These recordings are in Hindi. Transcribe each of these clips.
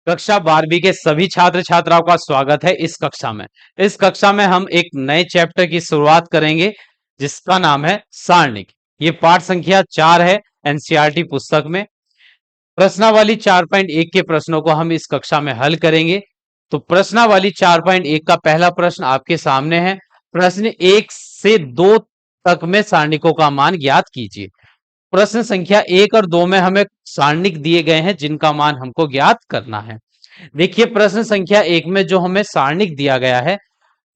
कक्षा 12वीं के सभी छात्र छात्राओं का स्वागत है इस कक्षा में। इस कक्षा में हम एक नए चैप्टर की शुरुआत करेंगे जिसका नाम है सारणिक। ये पाठ संख्या 4 है एनसीईआरटी पुस्तक में। प्रश्नावली 4.1 के प्रश्नों को हम इस कक्षा में हल करेंगे। तो प्रश्नावली 4.1 का पहला प्रश्न आपके सामने है। प्रश्न 1 से 2 तक में सारणिकों का मान ज्ञात कीजिए। प्रश्न संख्या 1 और 2 में हमें सारणिक दिए गए हैं जिनका मान हमको ज्ञात करना है। देखिए प्रश्न संख्या 1 में जो हमें सारणिक दिया गया है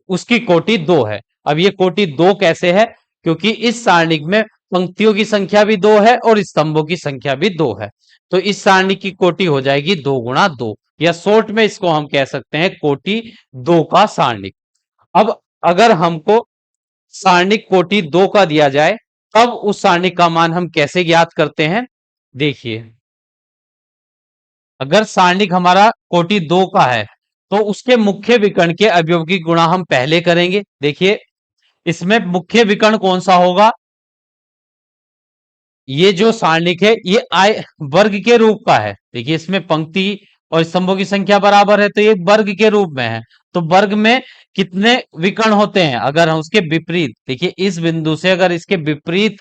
उसकी कोटि 2 है। अब ये कोटि 2 कैसे है? क्योंकि इस सारणिक में पंक्तियों की संख्या भी 2 है और स्तंभों की संख्या भी 2 है। तो इस सारणिक की कोटि हो जाएगी 2 गुणा 2, या शॉर्ट में इसको हम कह सकते हैं कोटि 2 का सारणिक। अब अगर हमको सारणिक कोटि 2 का दिया जाए तब उस सारणिक का मान हम कैसे ज्ञात करते हैं? देखिए, अगर सारणिक हमारा कोटि 2 का है तो उसके मुख्य विकर्ण के अवयव की गुणा हम पहले करेंगे। देखिए इसमें मुख्य विकर्ण कौन सा होगा? ये जो सारणिक है ये आय वर्ग के रूप का है। देखिए इसमें पंक्ति और स्तंभों की संख्या बराबर है तो ये वर्ग के रूप में है। तो वर्ग में कितने विकर्ण होते हैं? अगर हम उसके विपरीत, देखिए इस बिंदु से अगर इसके विपरीत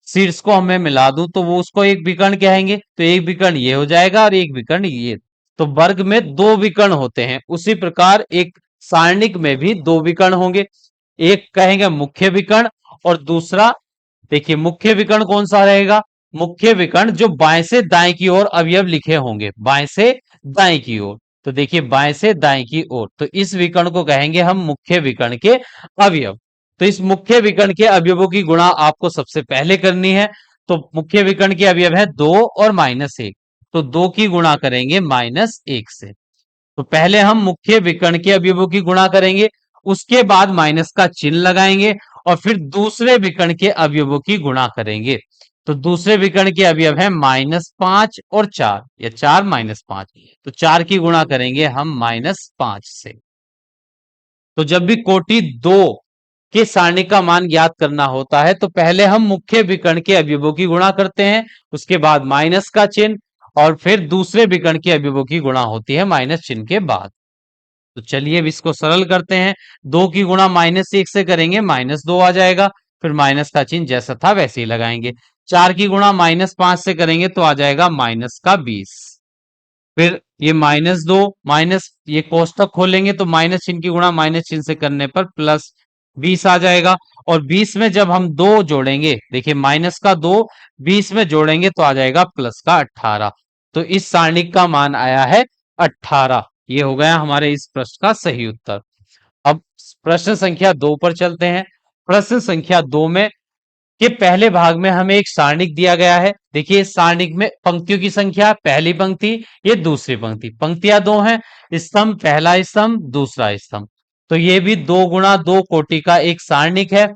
शीर्ष को हमें मिला दूं तो वो उसको एक विकर्ण कहेंगे। तो एक विकर्ण ये हो जाएगा और एक विकर्ण ये। तो वर्ग में दो विकर्ण होते हैं। उसी प्रकार एक सारणिक में भी दो विकर्ण होंगे। एक कहेंगे मुख्य विकर्ण और दूसरा, देखिए मुख्य विकर्ण कौन सा रहेगा? मुख्य विकर्ण जो बाएं से दाएं की ओर अवयव लिखे होंगे, बाएं से दाएं की ओर। तो देखिए बाएं से दाएं की ओर, तो इस विकर्ण को कहेंगे हम मुख्य विकर्ण के अवयव। तो इस मुख्य विकर्ण के अवयवों की गुणा आपको सबसे पहले करनी है। तो मुख्य विकर्ण के अवयव है 2 और -1। तो 2 की गुणा करेंगे -1 से। तो पहले हम मुख्य विकर्ण के अवयवों की गुणा करेंगे, उसके बाद माइनस का चिन्ह लगाएंगे और फिर दूसरे विकर्ण के अवयवों की गुणा करेंगे। तो दूसरे विकर्ण के अवयव है -5 और 4, या 4 -5। तो 4 की गुणा करेंगे हम -5 से। तो जब भी कोटि 2 के सारणिक का मान ज्ञात करना होता है तो पहले हम मुख्य विकर्ण के अवयवों की गुणा करते हैं, उसके बाद माइनस का चिन्ह और फिर दूसरे विकर्ण के अवयवों की गुणा होती है माइनस चिन्ह के बाद। तो चलिए अब इसको सरल करते हैं। 2 की गुणा -1 से करेंगे -2 आ जाएगा, फिर माइनस का चिन्ह जैसा था वैसे ही लगाएंगे। 4 की गुणा -5 से करेंगे तो आ जाएगा -20। फिर ये -2 माइनस, ये कोष्टक खोलेंगे तो माइनस चिन्ह की गुणा माइनस चिन्ह से करने पर +20 आ जाएगा। और 20 में जब हम 2 जोड़ेंगे, देखिए माइनस का 2 20 में जोड़ेंगे तो आ जाएगा प्लस का 18। तो इस सारणिक का मान आया है 18। ये हो गया हमारे इस प्रश्न का सही उत्तर। अब प्रश्न संख्या 2 पर चलते हैं। प्रश्न संख्या 2 में के पहले भाग में हमें एक सारणिक दिया गया है। देखिए इस सारणिक में पंक्तियों की संख्या, पहली पंक्ति ये दूसरी पंक्ति, पंक्तियां दो हैं, स्तंभ पहला स्तंभ दूसरा स्तंभ। तो ये भी 2 गुणा 2 कोटि का एक सारणिक है।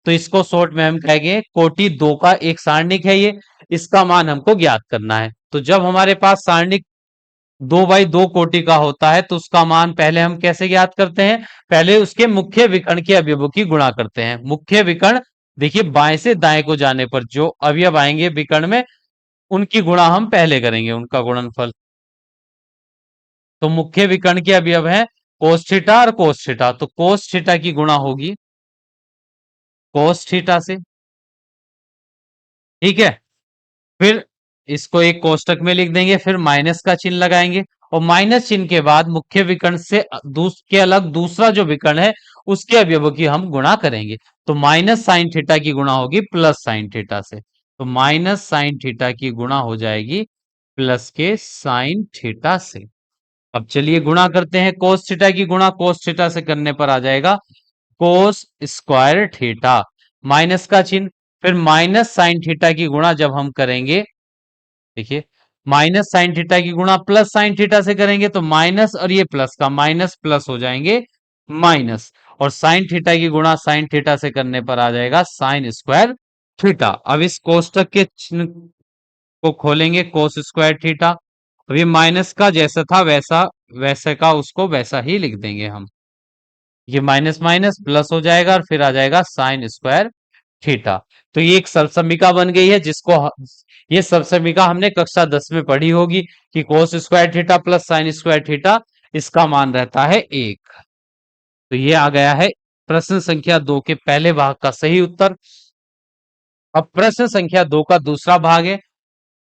तो इसको शॉर्ट में हम कहेंगे कोटि 2 का एक सारणिक है ये। इसका मान हमको ज्ञात करना है। तो जब हमारे पास सारणिक 2 बाई 2 कोटि का होता है तो उसका मान पहले हम कैसे ज्ञात करते हैं? पहले उसके मुख्य विकर्ण के अवयवों की गुणा करते हैं। मुख्य विकर्ण, देखिए बाएं से दाएं को जाने पर जो अवयव आएंगे विकर्ण में उनकी गुणा हम पहले करेंगे, उनका गुणनफल। तो मुख्य विकर्ण के अवयव है कोस थीटा और कोस थीटा। तो कोस थीटा की गुणा होगी कोस थीटा से, ठीक है। फिर इसको एक कोष्टक में लिख देंगे, फिर माइनस का चिन्ह लगाएंगे और माइनस चिन्ह के बाद मुख्य विकर्ण से के अलग दूसरा जो विकर्ण है उसके अवयवों की हम गुणा करेंगे। तो माइनस साइन थीटा की गुणा होगी प्लस साइन थीटा से। तो माइनस साइन थीटा की गुणा हो जाएगी प्लस के साइन थीटा से। अब चलिए गुणा करते हैं। कोस थीटा की गुणा कोस थीटा से करने पर आ जाएगा कोस स्क्वायर थीटा, माइनस का चिन्ह। फिर माइनस साइन थीटा की गुणा जब हम करेंगे, देखिए माइनस साइन थीटा की गुणा प्लस साइन थीटा से करेंगे तो माइनस और ये प्लस का माइनस प्लस हो जाएंगे माइनस, और साइन थीटा की गुणा साइन थीटा से करने पर आ जाएगा साइन स्क्वायर थीटा। अब इस कोष्टक के चिन्ह को खोलेंगे, कोस स्क्वायर थीटा। अब ये माइनस का जैसा था वैसा वैसे का उसको वैसा ही लिख देंगे हम। ये माइनस माइनस प्लस हो जाएगा और फिर आ जाएगा साइन स्क्वायर थीटा। तो ये एक सरसमिका बन गई है जिसको ये सब समीकरण हमने कक्षा 10 में पढ़ी होगी कि cos square theta plus sine square theta इसका मान रहता है 1। तो ये आ गया है प्रश्न संख्या 2 के पहले भाग का सही उत्तर। अब प्रश्न संख्या 2 का दूसरा भाग है।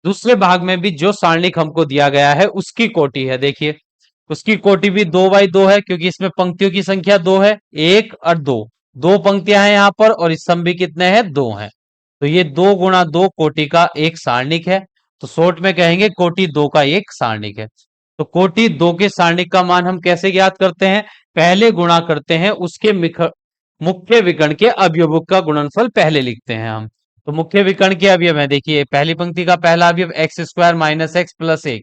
दूसरे भाग में भी जो सारणिक हमको दिया गया है उसकी कोटि है। देखिए उसकी कोटि भी 2 बाई 2 है, क्योंकि इसमें पंक्तियों की संख्या 2 है, 1 और 2, दो पंक्तियां हैं यहाँ पर, और स्तंभ भी कितने हैं, 2 हैं। तो ये 2 गुणा 2 कोटि का एक सारणिक है। तो शॉर्ट में कहेंगे कोटि 2 का एक सारणिक है। तो कोटि 2 के सारणिक का मान हम कैसे ज्ञात करते हैं? पहले गुणा करते हैं उसके मुख्य विकर्ण के अवयवों का गुणनफल पहले लिखते हैं हम। तो मुख्य विकर्ण के अवयव है, देखिए पहली पंक्ति का पहला अवयव x square minus x plus 1,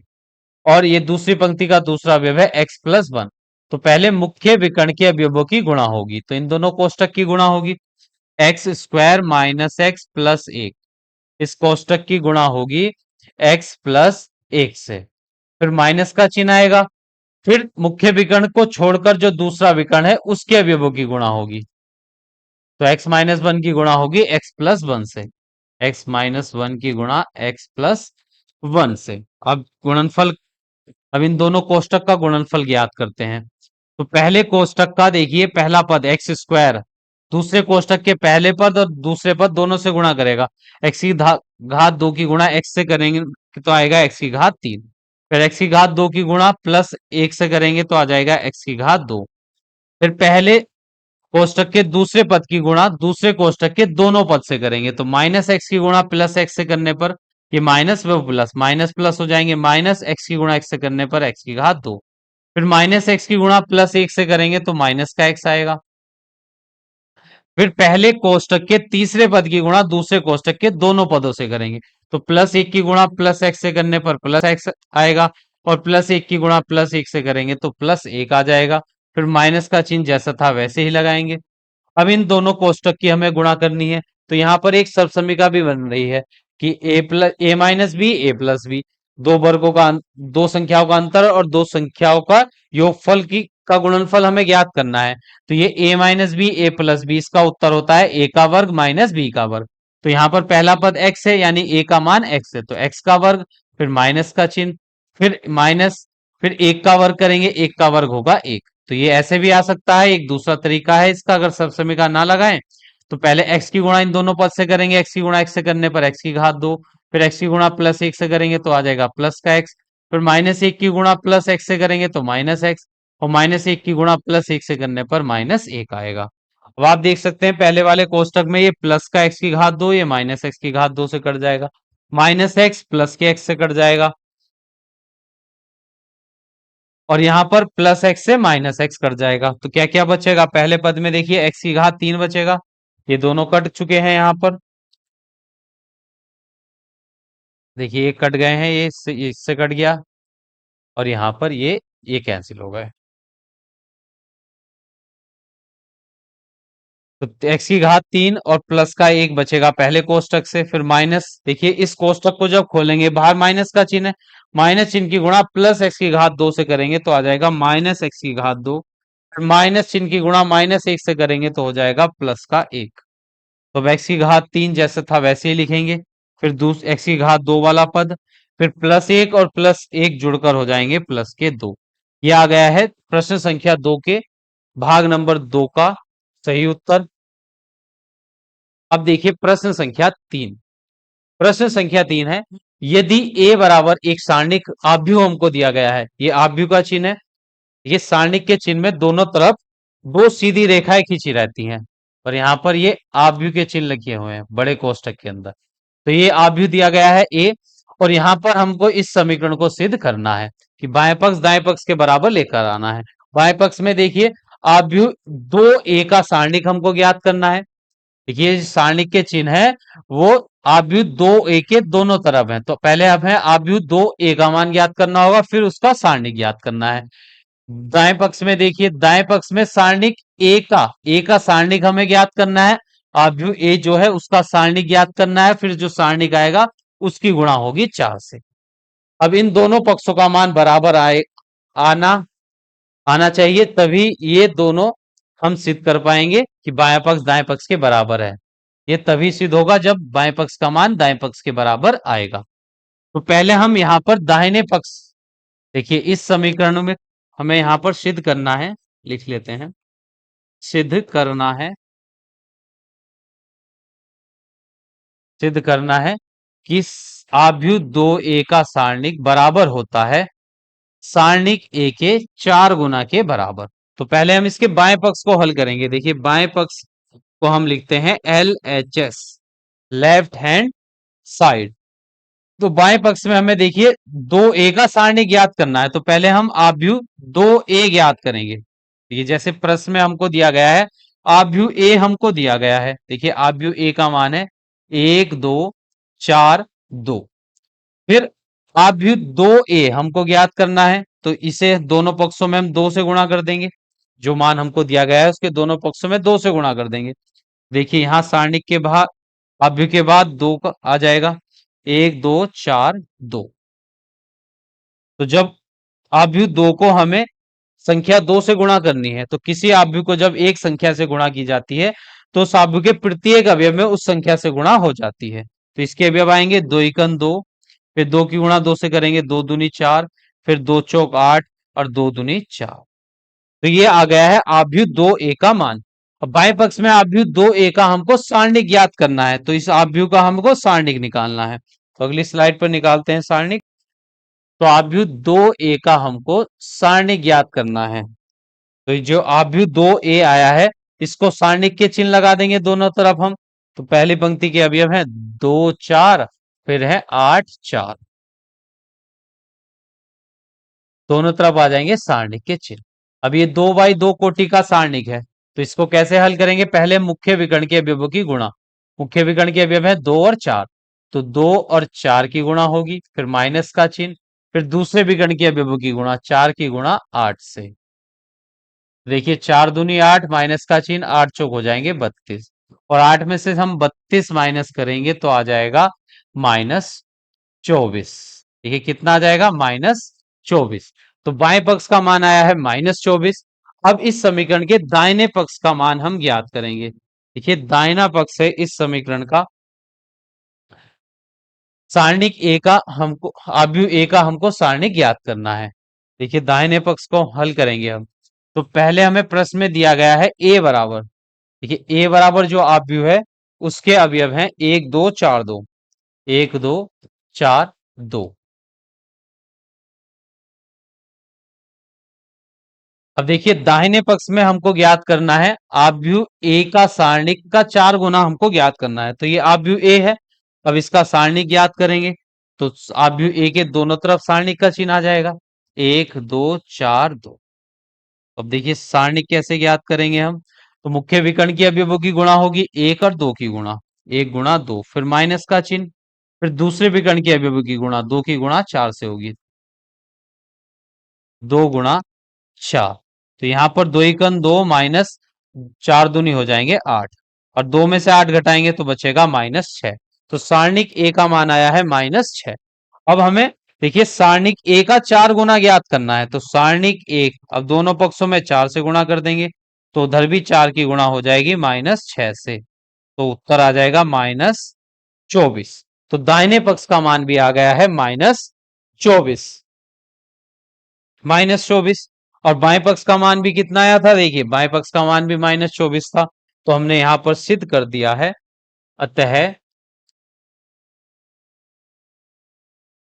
और ये दूसरी पंक्ति का दूसरा अवयव है एक्स प्लस 1। तो पहले मुख्य विकर्ण के अवयवों की गुणा होगी, तो इन दोनों कोष्टक की गुणा होगी x square minus x plus 1, इस कोष्टक की गुणा होगी एक्स प्लस 1 से, फिर माइनस का चिन्ह आएगा, फिर मुख्य विकर्ण को छोड़कर जो दूसरा विकर्ण है उसके अवयवों की गुणा होगी। तो x माइनस 1 की गुणा होगी x प्लस 1 से, x माइनस 1 की गुणा x प्लस 1 से। अब गुणनफल, अब इन दोनों कोष्टक का गुणनफल ज्ञात करते हैं। तो पहले कोष्टक का देखिए पहला पद एक्स स्क्वायर, दूसरे कोष्टक के पहले पद और दूसरे पद दोनों से गुणा करेगा, एक्स की घात 2 की गुणा एक्स से करेंगे तो आएगा एक्स की घात 3, फिर एक्स की घात 2 की गुणा प्लस 1 से करेंगे तो आ जाएगा एक्स की घात 2, फिर पहले कोष्टक के दूसरे पद की गुणा दूसरे कोष्टक के दोनों पद से करेंगे, तो माइनस एक्स की गुणा प्लस एक्स से करने पर ये माइनस व प्लस माइनस प्लस हो जाएंगे, माइनस एक्स की गुणा एक्स से करने पर एक्स की घात 2, फिर माइनस एक्स की गुणा प्लस 1 से करेंगे तो माइनस का एक्स आएगा, फिर पहले कोष्टक के तीसरे पद की गुणा दूसरे कोष्टक के दोनों पदों से करेंगे, तो प्लस 1 की गुणा प्लस एक्स से करने पर प्लस एक्स आएगा, और प्लस 1 की गुणा प्लस 1 से करेंगे तो प्लस 1 आ जाएगा, फिर माइनस का चिन्ह जैसा था वैसे ही लगाएंगे। अब इन दोनों कोष्टक की हमें गुणा करनी है, तो यहाँ पर एक सर्वसमीका भी बन रही है कि ए माइनस बी ए प्लस बी, दो वर्गों का दो संख्याओं का अंतर और दो संख्याओं का योगफल की का गुणनफल हमें ज्ञात करना है। तो ये ए माइनस बी ए प्लस बी, इसका उत्तर होता है ए का वर्ग माइनस बी का वर्ग। तो यहाँ पर पहला पद एक्स है, यानी ए का मान एक्स है, तो एक्स का वर्ग, फिर माइनस का चिन्ह, फिर माइनस, फिर एक का वर्ग करेंगे, एक का वर्ग होगा एक। तो ये ऐसे भी आ सकता है, एक दूसरा तरीका है इसका, अगर सब समीकरण ना लगाएं तो पहले x की गुणा इन दोनों पद से करेंगे, x की गुणा x से करने पर x की घात 2, फिर x की गुणा प्लस 1 से करेंगे तो आ जाएगा प्लस का x, फिर माइनस 1 की गुणा प्लस x से करेंगे तो माइनस x, और माइनस 1 की गुणा प्लस 1 से करने पर माइनस 1 आएगा। अब आप देख सकते हैं पहले वाले कोष्टक में ये प्लस का x की घात 2, ये माइनस x की घात 2 से कट जाएगा, माइनस x प्लस के x से कट जाएगा, और यहां पर प्लस एक्स से माइनस एक्स कट जाएगा, तो क्या क्या बचेगा? पहले पद में देखिए एक्स की घात 3 बचेगा, ये दोनों कट चुके हैं यहाँ पर, देखिए ये कट गए हैं, ये इससे कट गया, और यहाँ पर ये कैंसिल हो गए। तो एक्स की घात 3 और प्लस का 1 बचेगा पहले कोष्टक से, फिर माइनस, देखिए इस कोष्टक को जब खोलेंगे बाहर माइनस का चिन्ह है, माइनस चिन्ह की गुणा प्लस एक्स की घात 2 से करेंगे तो आ जाएगा माइनस एक्स की घात 2, माइनस चिन्ह की गुणा माइनस 1 से करेंगे तो हो जाएगा प्लस का 1। तो अब एक्स की घात 3 जैसे था वैसे ही लिखेंगे, फिर एक्स की घात 2 वाला पद, फिर प्लस 1 और प्लस 1 जुड़कर हो जाएंगे प्लस के 2। ये आ गया है प्रश्न संख्या 2 के भाग नंबर 2 का सही उत्तर। अब देखिए प्रश्न संख्या 3। प्रश्न संख्या 3 है, यदि a बराबर एक सारणिक आव्यूह हमको दिया गया है, ये आव्यूह का चिन्ह है, ये सारणिक के चिन्ह में दोनों तरफ दो सीधी रेखाएं खींची रहती हैं, और यहाँ पर ये आव्यूह के चिन्ह लिखे हुए हैं बड़े कोष्टक के अंदर। तो ये आव्यूह दिया गया है ए, और यहाँ पर हमको इस समीकरण को सिद्ध करना है कि बाएं पक्ष दाएं पक्ष के बराबर लेकर आना है। बाएं पक्ष में देखिए आव्यूह दो ए का सारणिक हमको ज्ञात करना है, देखिए सारणिक के चिन्ह है वो आव्यूह दो ए के दोनों तरफ है, तो पहले हमें आव्यूह दो ए का मान ज्ञात करना होगा, फिर उसका सारणिक ज्ञात करना है। दाएं पक्ष में देखिए दाएं पक्ष में सारणिक ए का सारणिक हमें ज्ञात करना है, आव्यूह ए जो है उसका सारणिक ज्ञात करना है, फिर जो सारणिक आएगा उसकी गुणा होगी 4 से। अब इन दोनों पक्षों का मान बराबर आना आना चाहिए, तभी ये दोनों हम सिद्ध कर पाएंगे कि बाएं पक्ष दाएं पक्ष के बराबर है। ये तभी सिद्ध होगा जब बाएं पक्ष का मान दाएं पक्ष के बराबर आएगा। तो पहले हम यहाँ पर दाहिने पक्ष, देखिए इस समीकरण में हमें यहाँ पर सिद्ध करना है, लिख लेते हैं, सिद्ध करना है, सिद्ध करना है कि आव्यूह 2a का सारणिक बराबर होता है सारणिक a के 4 गुना के बराबर। तो पहले हम इसके बाएं पक्ष को हल करेंगे। देखिए बाएं पक्ष को हम लिखते हैं LHS, लेफ्ट हैंड साइड। तो बाएं पक्ष में हमें देखिए 2a का सारणिक ज्ञात करना है, तो पहले हम आव्यूह 2a ज्ञात करेंगे। ये जैसे प्रश्न में हमको दिया गया है, आव्यूह a हमको दिया गया है। देखिए आव्यूह a का मान है 1 2 4 2। फिर आव्यूह 2a हमको ज्ञात करना है, तो इसे दोनों पक्षों में हम 2 से गुणा कर देंगे। जो मान हमको दिया गया है उसके दोनों पक्षों में 2 से गुणा कर देंगे। देखिए यहां सारणिक के बाहर आव्यूह के बाद 2 का आ जाएगा, 1 2 4 2। तो जब आव्यूह 2 को हमें संख्या 2 से गुणा करनी है, तो किसी आव्यूह को जब एक संख्या से गुणा की जाती है तो उस आव्यूह के प्रत्येक अवयव में उस संख्या से गुणा हो जाती है। तो इसके अवयव आएंगे 2 एकम 2, फिर 2 की गुणा 2 से करेंगे 2 दूनी 4, फिर 2 चौक 8 और 2 दूनी 4। तो ये आ गया है आव्यूह 2a का मान। अब बाएं पक्ष में आव्यूह 2a का हमको सारणिक ज्ञात करना है, तो इस आव्यूह का हमको सारणिक निकालना है। तो अगली स्लाइड पर निकालते हैं सारणिक। तो आव्यूह 2a का हमको सारणिक ज्ञात करना है। तो ये जो आव्यूह 2a आया है इसको सारणिक के चिन्ह लगा देंगे दोनों तरफ हम। तो पहली पंक्ति के अवयव है 2 4, फिर है 8 4, दोनों तरफ आ जाएंगे सारणिक के चिन्ह। अब ये 2 बाई 2 कोटि का सारणिक है, तो इसको कैसे हल करेंगे? पहले मुख्य विकर्ण के अवयवों की गुणा। मुख्य विकर्ण के अवयव है 2 और 4, तो 2 और 4 की गुणा होगी, फिर माइनस का चिन्ह, फिर दूसरे विकर्ण के अवयवों की गुणा, 4 की गुणा 8 से। देखिए 4 दूनी 8, माइनस का चिन्ह, 8 चौक हो जाएंगे 32, और 8 में से हम 32 माइनस करेंगे तो आ जाएगा -24। देखिए कितना आ जाएगा? -24। तो बाएं पक्ष का मान आया है -24। अब इस समीकरण के दाहिने पक्ष का मान हम ज्ञात करेंगे। देखिए दाहिना पक्ष है इस समीकरण का, सारणिक ए का हमको, आव्यूह ए का हमको सारणिक ज्ञात करना है। देखिए दाहिने पक्ष को हल करेंगे हम। तो पहले हमें प्रश्न में दिया गया है ए बराबर, देखिए ए बराबर जो आव्यूह है उसके अवयव हैं 1 2 4 2, 1 2 4 2। अब देखिए दाहिने पक्ष में हमको ज्ञात करना है आव्यूह ए का सारणिक का 4 गुना हमको ज्ञात करना है। तो ये आव्यूह ए है, अब इसका सारणिक ज्ञात करेंगे। तो आव्यूह ए के दोनों तरफ सारणिक का चिन्ह आ जाएगा, 1 2 4 2। अब देखिए सारणिक कैसे ज्ञात करेंगे हम? तो मुख्य विकर्ण के अवयवों की गुणा होगी 1 और 2 की गुणा, 1 गुणा 2, फिर माइनस का चिन्ह, फिर दूसरे विकर्ण के अवयवों की गुणा, 2 की गुणा 4 से होगी, 2 गुणा 4। तो यहाँ पर 2 एकम 2, माइनस 4 दूनी हो जाएंगे 8, और 2 में से 8 घटाएंगे तो बचेगा -6। तो सारणिक ए का मान आया है -6। अब हमें देखिए सारणिक ए का 4 गुना ज्ञात करना है, तो सारणिक ए, अब दोनों पक्षों में 4 से गुणा कर देंगे तो उधर भी 4 की गुणा हो जाएगी -6 से। तो उत्तर आ जाएगा -24। तो दाहिने पक्ष का मान भी आ गया है -24, -24। और बाएं पक्ष का मान भी कितना आया था? देखिए बाएं पक्ष का मान भी -24 था। तो हमने यहां पर सिद्ध कर दिया है, अतः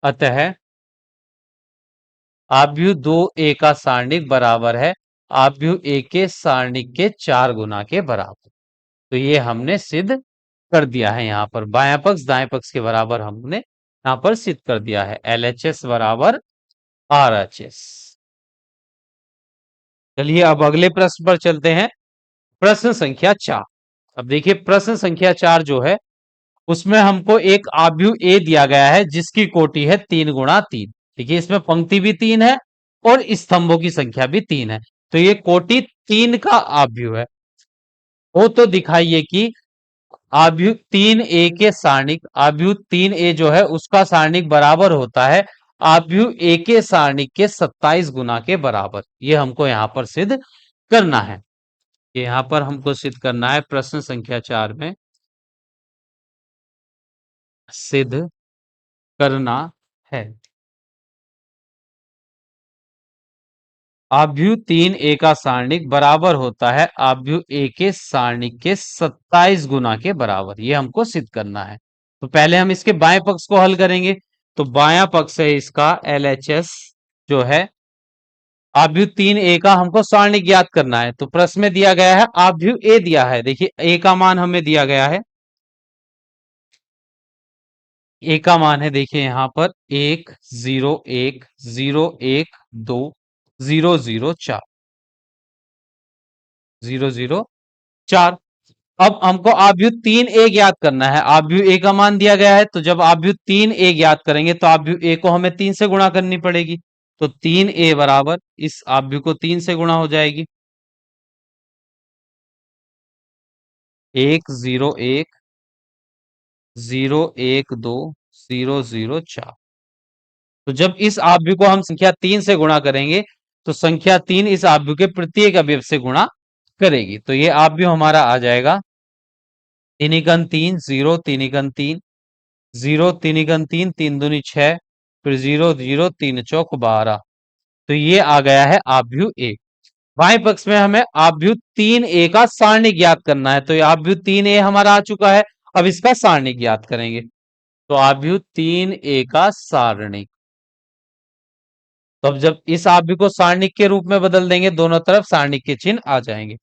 अतः आव्यूह 2a का सारणिक बराबर है आव्यूह a के सारणिक के 4 गुना के बराबर। तो ये हमने सिद्ध कर दिया है। यहाँ पर बायां पक्ष दाएं पक्ष के बराबर हमने यहाँ पर सिद्ध कर दिया है, LHS बराबर RHS। चलिए अब अगले प्रश्न पर चलते हैं, प्रश्न संख्या 4। अब देखिए प्रश्न संख्या 4 जो है उसमें हमको एक आव्यूह ए दिया गया है जिसकी कोटि है 3 गुणा 3। देखिए इसमें पंक्ति भी 3 है और स्तंभों की संख्या भी 3 है, तो ये कोटि 3 का आव्यूह है। वो तो दिखाइए कि आव्यूह 3a के सारणिक, आव्यूह 3a जो है उसका सारणिक बराबर होता है आव्यूह a के सारणिक के 27 गुना के बराबर। ये हमको यहाँ पर सिद्ध करना है। यहाँ पर हमको सिद्ध करना है प्रश्न संख्या 4 में, सिद्ध करना है। आव्यूह 3a का सारणिक बराबर होता है आव्यूह a के सारणिक के 27 गुना के बराबर। ये हमको सिद्ध करना है। तो पहले हम इसके बाएं पक्ष को हल करेंगे। तो बायां पक्ष है इसका LHS जो है आव्यूह 3a का हमको सारणिक ज्ञात करना है। तो प्रश्न में दिया गया है आव्यूह a दिया है। देखिए a का मान हमें दिया गया है। a का मान है देखिए यहां पर 1 0 1 0 1 2 0 0 4 0 0 4। अब हमको आव्यूह 3a ज्ञात करना है। आव्यूह a का मान दिया गया है। तो जब आव्यूह 3a ज्ञात करेंगे तो आव्यूह a को हमें 3 से गुणा करनी पड़ेगी। तो 3a बराबर इस आव्यूह को 3 से गुणा हो जाएगी। 1 0 1 0 1 2 0 0 4। तो जब इस आव्यूह को हम संख्या 3 से गुणा करेंगे तो संख्या 3 इस आव्यूह के प्रत्येक अवयव से गुणा करेगी। तो ये आव्यूह हमारा आ जाएगा 3 × 3 0 3 × 3 0 3 × 3 3 दूनी 6 फिर 0 0 3 चौक 12। तो ये आ गया है आव्यूह ए। बाएं पक्ष में हमें आव्यूह 3a का सारणिक ज्ञात करना है। तो ये आव्यूह 3a हमारा आ चुका है। अब इसका सारणिक ज्ञात करेंगे। तो आव्यूह 3a का सारणिक। तो अब जब इस आव्यूह को सारणिक के रूप में बदल देंगे दोनों तरफ सारणिक के चिन्ह आ जाएंगे।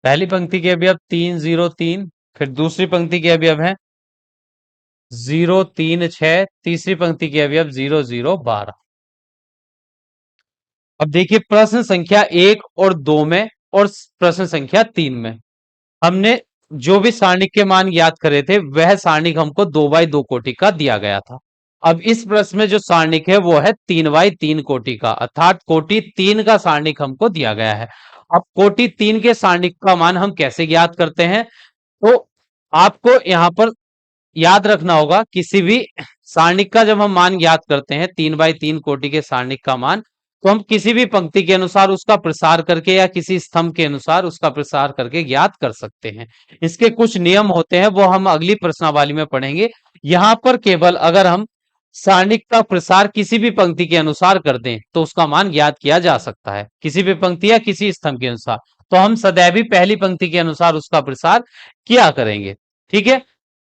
पहली पंक्ति के अवयव 3 0 3 फिर दूसरी पंक्ति के अवयव है 0 3 6 तीसरी पंक्ति के अवयव 0 0 12। अब देखिए प्रश्न संख्या 1 और 2 में और प्रश्न संख्या 3 में हमने जो भी सारणिक के मान ज्ञात करे थे वह सारणिक हमको 2x2 कोटि का दिया गया था। अब इस प्रश्न में जो सारणिक है वो है 3x3 कोटि का, अर्थात कोटि 3 का सारणिक हमको दिया गया है। अब कोटि 3 के सारणिक का मान हम कैसे ज्ञात करते हैं? तो आपको यहां पर याद रखना होगा किसी भी सारणिक का जब हम मान ज्ञात करते हैं 3x3 कोटि के सारणिक का मान, तो हम किसी भी पंक्ति के अनुसार उसका प्रसार करके या किसी स्तंभ के अनुसार उसका प्रसार करके ज्ञात कर सकते हैं। इसके कुछ नियम होते हैं वो हम अगली प्रश्नावली में पढ़ेंगे। यहां पर केवल अगर हम सारणिक का प्रसार किसी भी पंक्ति के अनुसार कर दें तो उसका मान ज्ञात किया जा सकता है, किसी भी पंक्ति या किसी स्तंभ के अनुसार। तो हम सदैव ही पहली पंक्ति के अनुसार उसका प्रसार किया करेंगे। ठीक है,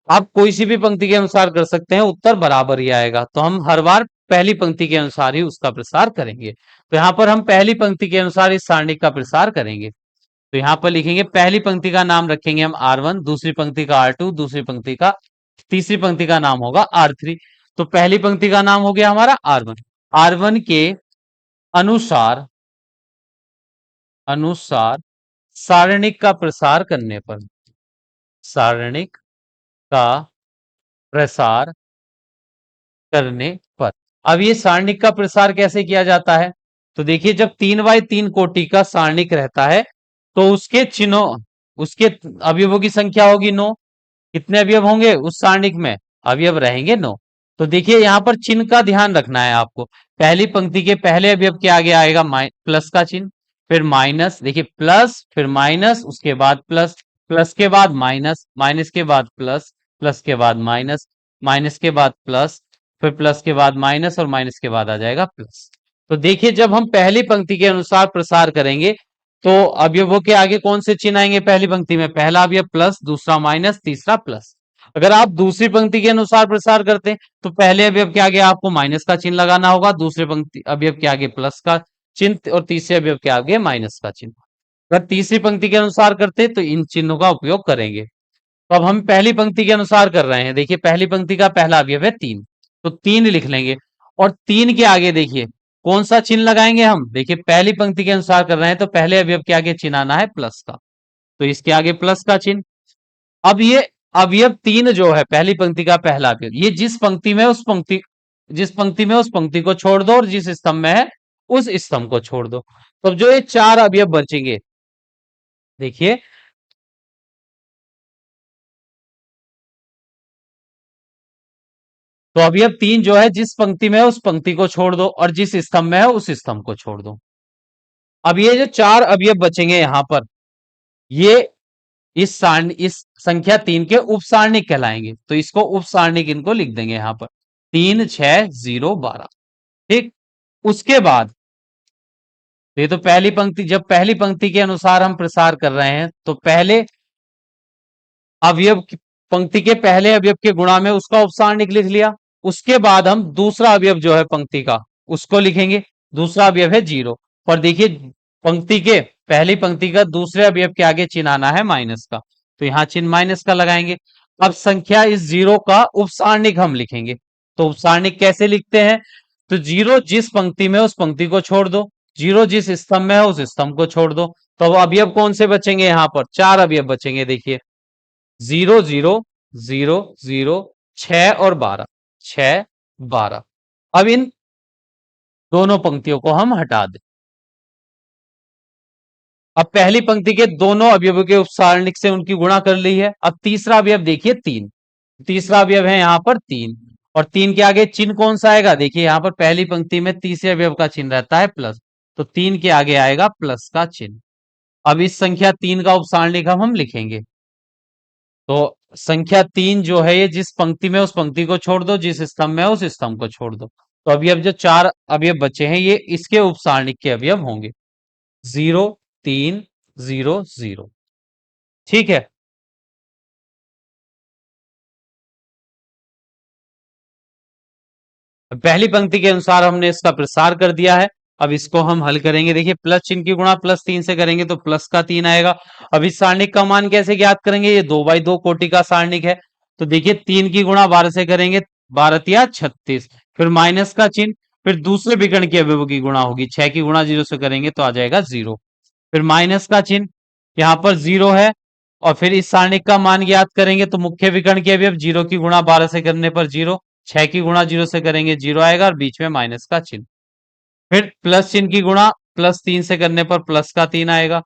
आप कोई सी भी पंक्ति के अनुसार कर सकते हैं, उत्तर बराबर ही आएगा। तो हम हर बार पहली पंक्ति के अनुसार ही उसका प्रसार करेंगे। तो यहां पर हम पहली पंक्ति के अनुसार इस सारणिक का प्रसार करेंगे। तो यहां पर लिखेंगे पहली पंक्ति का नाम रखेंगे हम R1, दूसरी पंक्ति का R2, दूसरी पंक्ति का तीसरी पंक्ति का नाम होगा R3। तो पहली पंक्ति का नाम हो गया हमारा R1। R1 के अनुसार अनुसार सारणिक का प्रसार करने पर सारणिक का प्रसार करने पर अब ये सारणिक का प्रसार कैसे किया जाता है? तो देखिए जब 3x3 कोटि का सारणिक रहता है तो उसके चिन्हों उसके अवयवों की संख्या होगी 9। कितने अवयव होंगे उस सारणिक में? अवयव रहेंगे 9। तो देखिए यहां पर चिन्ह का ध्यान रखना है आपको। पहली पंक्ति के पहले अवयव के आगे आएगा प्लस का चिन्ह, फिर माइनस, देखिए प्लस फिर माइनस, उसके बाद प्लस, प्लस के बाद माइनस, माइनस के बाद प्लस, प्लस के बाद माइनस, माइनस के बाद प्लस, फिर प्लस के बाद माइनस और माइनस के बाद आ जाएगा प्लस। तो देखिए जब हम पहली पंक्ति के अनुसार प्रसार करेंगे तो अवयवों के आगे कौन से चिन्ह आएंगे? पहली पंक्ति में पहला अवयव प्लस, दूसरा माइनस, तीसरा प्लस। अगर आप दूसरी पंक्ति के अनुसार प्रसार करते हैं तो पहले अवयव के आगे आपको माइनस का चिन्ह लगाना होगा, दूसरे पंक्ति अवयव के आगे प्लस का चिन्ह और तीसरे अवयव के आगे माइनस का चिन्ह। अगर तीसरी पंक्ति के अनुसार करते तो इन चिन्हों का उपयोग करेंगे। तो अब हम पहली पंक्ति के अनुसार कर रहे हैं। देखिए पहली पंक्ति का पहला अवयव है 3, तो 3 लिख लेंगे और 3 के आगे देखिए कौन सा चिन्ह लगाएंगे हम? देखिए पहली पंक्ति के अनुसार कर रहे हैं तो पहले अवयव के आगे चिन्ह आना है प्लस का, तो इसके आगे प्लस का चिन्ह। अब ये अवयव 3 जो है पहली पंक्ति का पहला अवयव, ये जिस पंक्ति में उस पंक्ति को छोड़ दो और जिस स्तंभ में है उस स्तंभ को छोड़ दो। तो जो ये 4 अवयव बचेंगे, देखिए तो अवयव 3 जो है जिस पंक्ति में है उस पंक्ति को छोड़ दो और जिस स्तंभ में है उस स्तंभ को छोड़ दो। अब ये जो 4 अवयव बचेंगे यहां पर, ये इस संख्या 3 के उप सारणिक कहलाएंगे। तो इसको उप सारणिक इनको लिख देंगे यहां पर। 3 6 0 12। ठीक। उसके बाद ये तो पहली पंक्ति, जब पहली पंक्ति के अनुसार हम प्रसार कर रहे हैं तो पहले अवयव पंक्ति के पहले अवयव के गुणा में उसका उपसारणिक लिख लिया। उसके बाद हम दूसरा अवयव जो है पंक्ति का उसको लिखेंगे। दूसरा अवयव है 0। और देखिए पंक्ति के पहली पंक्ति का दूसरे अवयव के आगे चिन्ह आना है माइनस का, तो यहां चिन्ह माइनस का लगाएंगे। अब संख्या इस 0 का उपसारणिक हम लिखेंगे। तो उपसारणिक कैसे लिखते हैं? तो 0 जिस पंक्ति में उस पंक्ति को छोड़ दो, 0 जिस स्तंभ में है उस स्तंभ को छोड़ दो। तो अब अवयव कौन से बचेंगे? यहां पर 4 अवयव बचेंगे। देखिए 0 0 0 0 6 और 12, 6 12। अब इन दोनों पंक्तियों को हम हटा दें। अब पहली पंक्ति के दोनों अवयवों के उपसारणिक से उनकी गुणा कर ली है। अब तीसरा अवयव देखिए 3, तीसरा अवयव है यहाँ पर 3। और 3 के आगे चिन्ह कौन सा आएगा? देखिए यहाँ पर पहली पंक्ति में तीसरे अवयव का चिन्ह रहता है प्लस, तो 3 के आगे आएगा प्लस का चिन्ह। अब इस संख्या 3 का उपसारणिक हम लिखेंगे। तो संख्या 3 जो है ये जिस पंक्ति में उस पंक्ति को छोड़ दो, जिस स्तंभ में उस स्तंभ को छोड़ दो। तो अवयव जो 4 अवयव बचे हैं ये इसके उपसारणिक के अवयव होंगे। 0 3 0 0। ठीक है। पहली पंक्ति के अनुसार हमने इसका प्रसार कर दिया है। अब इसको हम हल करेंगे। देखिए प्लस चिन्ह की गुणा प्लस 3 से करेंगे तो प्लस का 3 आएगा। अब इस सारणिक का मान कैसे ज्ञात करेंगे? ये 2 बाई 2 कोटि का सारणिक है। तो देखिए 3 की गुणा 12 से करेंगे, 12 36, फिर माइनस का चिन्ह, फिर दूसरे विकर्ण के अवयवों की गुणा होगी। 6 की गुणा 0 से करेंगे तो आ जाएगा 0, फिर माइनस का चिन्ह, यहाँ पर 0 है। और फिर इस सारणिक का मान ज्ञात करेंगे तो मुख्य विकर्ण के अवयव 0 की गुणा 12 से करने पर 0, 6 की गुणा 0 से करेंगे 0 आएगा और बीच में माइनस का चिन्ह। फिर प्लस चिन्ह की गुणा प्लस 3 से करने पर प्लस का 3 आएगा।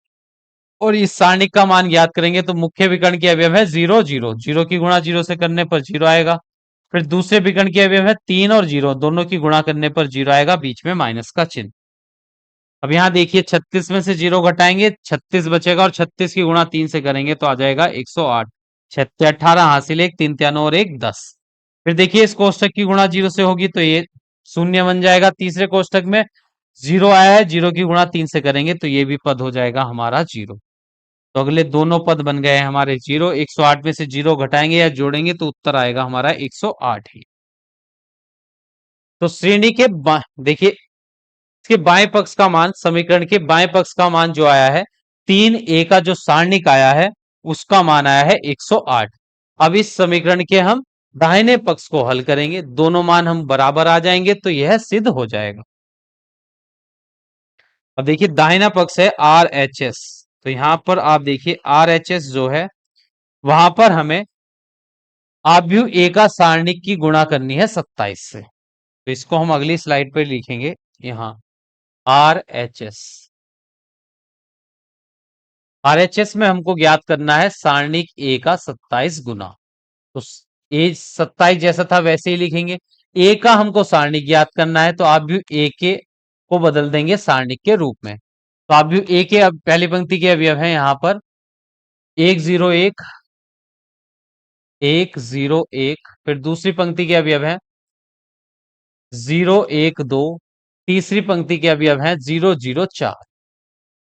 और इस सारणिक का मान ज्ञात करेंगे तो मुख्य विकर्ण के अवयव है 0 0, 0 की गुणा 0 से करने पर 0 आएगा। फिर दूसरे विकर्ण के अवयव है 3 और 0, दोनों की गुणा करने पर 0 आएगा, बीच में माइनस का चिन्ह। अब यहाँ देखिए 36 में से 0 घटाएंगे, 36 बचेगा और 36 की गुणा 3 से करेंगे तो आ जाएगा 108। 36 18 हासिल 1, 3 3 और 1 10। फिर देखिए इस कोष्टक की गुणा 0 से होगी तो ये शून्य बन जाएगा। तीसरे कोष्टक में 0 आया है, 0 की गुणा 3 से करेंगे तो ये भी पद हो जाएगा हमारा 0। तो अगले दोनों पद बन गए हैं हमारे 0। 108 में से 0 घटाएंगे या जोड़ेंगे तो उत्तर आएगा हमारा 108 ही। तो श्रेणी के देखिए इसके बाएं पक्ष का मान, समीकरण के बाएं पक्ष का मान जो आया है 3a का जो सारणिक आया है उसका मान आया है 108। अब इस समीकरण के हम दाहिने पक्ष को हल करेंगे, दोनों मान हम बराबर आ जाएंगे तो यह सिद्ध हो जाएगा। अब देखिए दाहिना पक्ष है आर एच एस, तो यहां पर आप देखिए आर एच एस जो है वहां पर हमें आव्यूह ए का सारणिक की गुणा करनी है 27 से। तो इसको हम अगली स्लाइड पर लिखेंगे। यहाँ आर एच एस, आरएचएस में हमको ज्ञात करना है सारणिक ए का 27 गुना। तो ए 27 जैसा था वैसे ही लिखेंगे। ए का हमको सारणिक ज्ञात करना है तो आप भी ए के को बदल देंगे सारणिक के रूप में। तो आप भी ए के अब पहली पंक्ति के अवयव है यहाँ पर 1 0 1, 1 0 1। फिर दूसरी पंक्ति के अवयव है 0 1 2। तीसरी पंक्ति के अवयव है 0 0 4,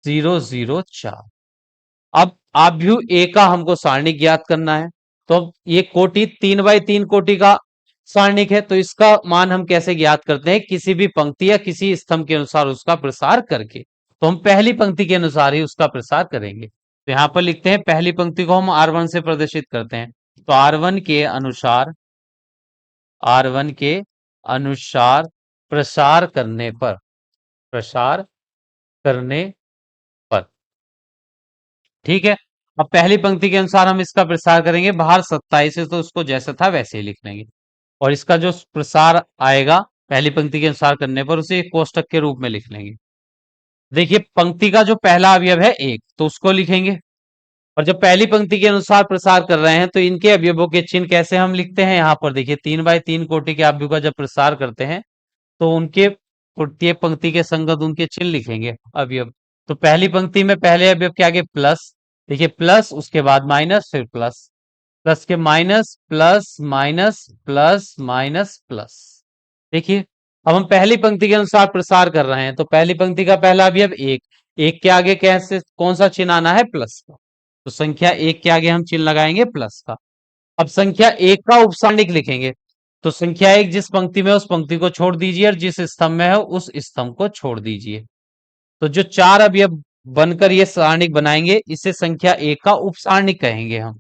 0 0 4। अब आव्यूह ए का हमको सारणिक ज्ञात करना है। तो अब ये कोटि 3 बाई 3 कोटि का सारणिक है, तो इसका मान हम कैसे ज्ञात करते हैं? किसी भी पंक्ति या किसी स्तंभ के अनुसार उसका प्रसार करके। तो हम पहली पंक्ति के अनुसार ही उसका प्रसार करेंगे। तो यहां पर लिखते हैं पहली पंक्ति को हम R1 से प्रदर्शित करते हैं। तो R1 के अनुसार, R1 के अनुसार प्रसार करने पर, प्रसार करने पर, ठीक है। अब पहली पंक्ति के अनुसार हम इसका प्रसार करेंगे, बाहर 27 है तो उसको जैसा था वैसे ही लिख लेंगे। और इसका जो प्रसार आएगा पहली पंक्ति के अनुसार करने पर उसे एक कोष्टक के रूप में लिख लेंगे। देखिए पंक्ति का जो पहला अवयव है 1 तो उसको लिखेंगे। और जब पहली पंक्ति के अनुसार प्रसार कर रहे हैं तो इनके अवयवों के चिन्ह कैसे हम लिखते हैं? यहाँ पर देखिए 3 बाई 3 कोटि के अवयव का जब प्रसार करते हैं तो उनके प्रत्येक पंक्ति के संगत उनके चिन्ह लिखेंगे अवयव। तो पहली पंक्ति में पहले अवयव के आगे प्लस, देखिए प्लस उसके बाद माइनस फिर प्लस। प्लस के minus, plus minus, plus minus, plus. देखिए, अब हम पहली पंक्ति के अनुसार प्रसार कर रहे हैं, तो पहली पंक्ति का पहला अवयव एक, एक के आगे कैसे कौन सा चिन्ह आना है? प्लस का। तो संख्या एक के आगे हम चिन्ह लगाएंगे प्लस का। अब संख्या एक का उपसारणिक लिखेंगे, तो संख्या एक जिस पंक्ति में है, उस पंक्ति को छोड़ दीजिए, और जिस स्तंभ में है उस स्तंभ को छोड़ दीजिए। तो जो चार अवयव बनकर ये सारणिक बनाएंगे, इसे संख्या एक का उपसारणिक कहेंगे हम।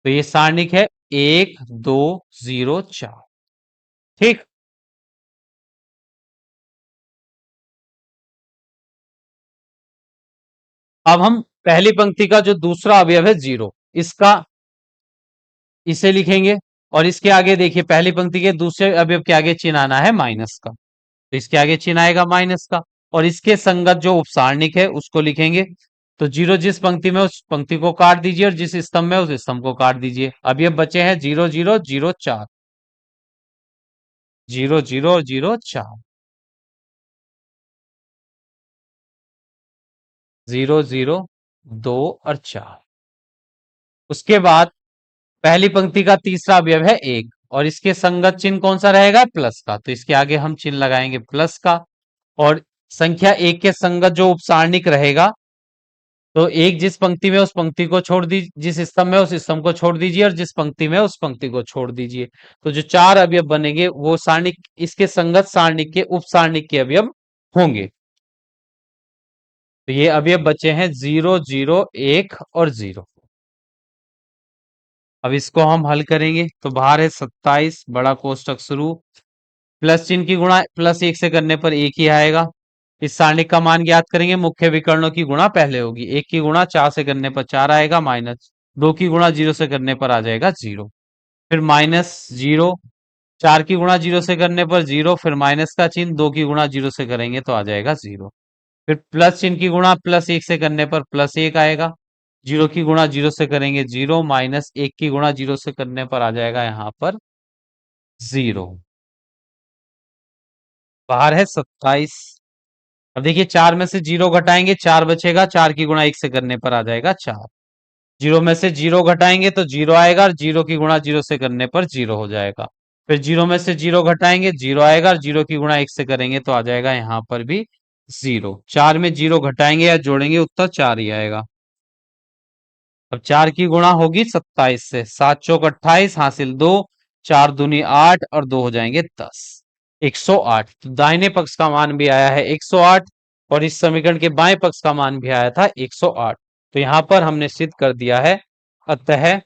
तो ये सारणिक है 1 2 0 4। ठीक। अब हम पहली पंक्ति का जो दूसरा अवयव है 0, इसका इसे लिखेंगे, और इसके आगे देखिए पहली पंक्ति के दूसरे अवयव के आगे चिन्ह आना है माइनस का, तो इसके आगे चिन्ह आएगा माइनस का, और इसके संगत जो उपसारणिक है उसको लिखेंगे। तो 0 जिस पंक्ति में उस पंक्ति को काट दीजिए, और जिस स्तंभ में उस स्तंभ को काट दीजिए। अब ये बचे हैं 0 0 0 4, 0 0 0 4, 0 0 2 और 4। उसके बाद पहली पंक्ति का तीसरा अवयव है 1, और इसके संगत चिन्ह कौन सा रहेगा? प्लस का, तो इसके आगे हम चिन्ह लगाएंगे प्लस का। और संख्या एक के संगत जो उपसारणिक रहेगा, तो एक जिस पंक्ति में उस पंक्ति को छोड़ दीजिए, जिस स्तंभ में उस स्तंभ को छोड़ दीजिए, और जिस पंक्ति में उस पंक्ति को छोड़ दीजिए। तो जो चार अवयव बनेंगे वो सारणिक, इसके संगत सारणिक के उपसारणिक के अवयव होंगे। तो ये अवयव बचे हैं 0 0 1 और 0। अब इसको हम हल करेंगे, तो बाहर है 27, बड़ा कोष्टक शुरू, प्लस चिन्ह की गुणा प्लस एक से करने पर एक ही आएगा। इस सारणिक का मान ज्ञात करेंगे, मुख्य विकर्णों की गुणा पहले होगी, एक की गुणा 4 से करने पर 4 आएगा, माइनस दो की गुणा 0 से करने पर आ जाएगा 0, फिर माइनस 0, 4 की गुणा 0 से करने पर 0, फिर माइनस का चिन्ह, 2 की गुणा 0 से करेंगे तो आ जाएगा 0, फिर प्लस चिन्ह की गुणा प्लस एक से करने पर प्लस एक आएगा, 0 की गुणा 0 से करेंगे 0, माइनस एक की गुणा 0 से करने पर आ जाएगा यहाँ पर 0। बाहर है 27। अब देखिए 4 में से 0 घटाएंगे, 4 बचेगा, 4 की गुणा 1 से करने पर आ जाएगा 4, 0 में से 0 घटाएंगे तो 0 आएगा, और 0 की गुणा 0 से करने पर 0 हो जाएगा। फिर 0 में से 0 घटाएंगे, 0 आएगा, और 0 की गुणा 1 से करेंगे तो आ जाएगा यहाँ पर भी 0। 4 में 0 घटाएंगे या जोड़ेंगे, उत्तर 4 ही आएगा। अब 4 की गुणा होगी 27 से, 7 चौक 28, हासिल 2, 4 दूनी 8, और 2 हो जाएंगे 10, 108। तो दाहिने पक्ष का मान भी आया है 108, और इस समीकरण के बाएं पक्ष का मान भी आया था 108। तो यहां पर हमने सिद्ध कर दिया है, अतः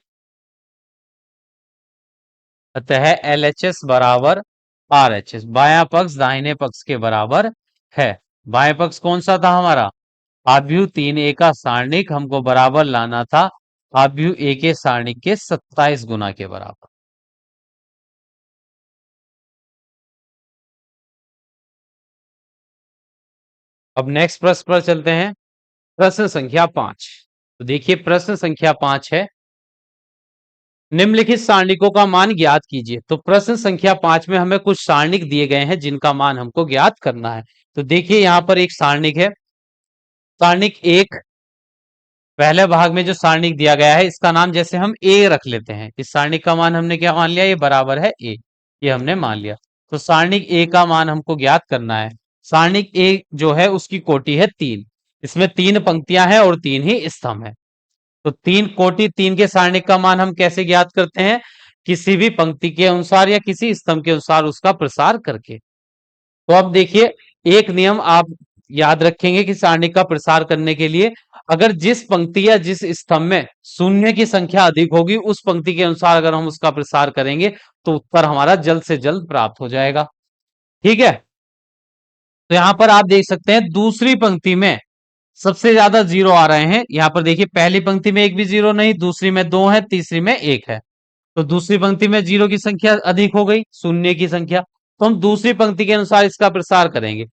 अतः LHS बराबर RHS, बायां पक्ष दाहिने पक्ष के बराबर है। बाएं पक्ष कौन सा था हमारा? आव्यूह 3A का सारणिक हमको बराबर लाना था आव्यूह A के सारणिक के 27 गुना के बराबर। अब नेक्स्ट प्रश्न पर चलते हैं, प्रश्न संख्या 5। तो देखिए प्रश्न संख्या 5 है, निम्नलिखित सारणिकों का मान ज्ञात कीजिए। तो प्रश्न संख्या 5 में हमें कुछ सारणिक दिए गए हैं जिनका मान हमको ज्ञात करना है। तो देखिए यहां पर एक सारणिक है, सारणिक एक, पहले भाग में जो सारणिक दिया गया है इसका नाम जैसे हम ए रख लेते हैं, इस सारणिक का मान हमने क्या मान लिया? ये बराबर है ए, ये हमने मान लिया। तो सारणिक ए का मान हमको ज्ञात करना है। सारणिक ए जो है उसकी कोटि है 3, इसमें 3 पंक्तियां हैं और 3 ही स्तंभ है। तो 3 कोटि 3 के सारणिक का मान हम कैसे ज्ञात करते हैं? किसी भी पंक्ति के अनुसार या किसी स्तंभ के अनुसार उसका प्रसार करके। तो अब देखिए एक नियम आप याद रखेंगे कि सारणी का प्रसार करने के लिए, अगर जिस पंक्ति या जिस स्तंभ में शून्य की संख्या अधिक होगी उस पंक्ति के अनुसार अगर हम उसका प्रसार करेंगे तो उत्तर हमारा जल्द से जल्द प्राप्त हो जाएगा। ठीक है, तो यहां पर आप देख सकते हैं दूसरी पंक्ति में सबसे ज्यादा 0 आ रहे हैं। यहां पर देखिए पहली पंक्ति में एक भी 0 नहीं, दूसरी में 2 है, तीसरी में 1 है। तो दूसरी पंक्ति में 0 की संख्या अधिक हो गई, शून्य की संख्या, तो हम दूसरी पंक्ति के अनुसार इसका प्रसार करेंगे।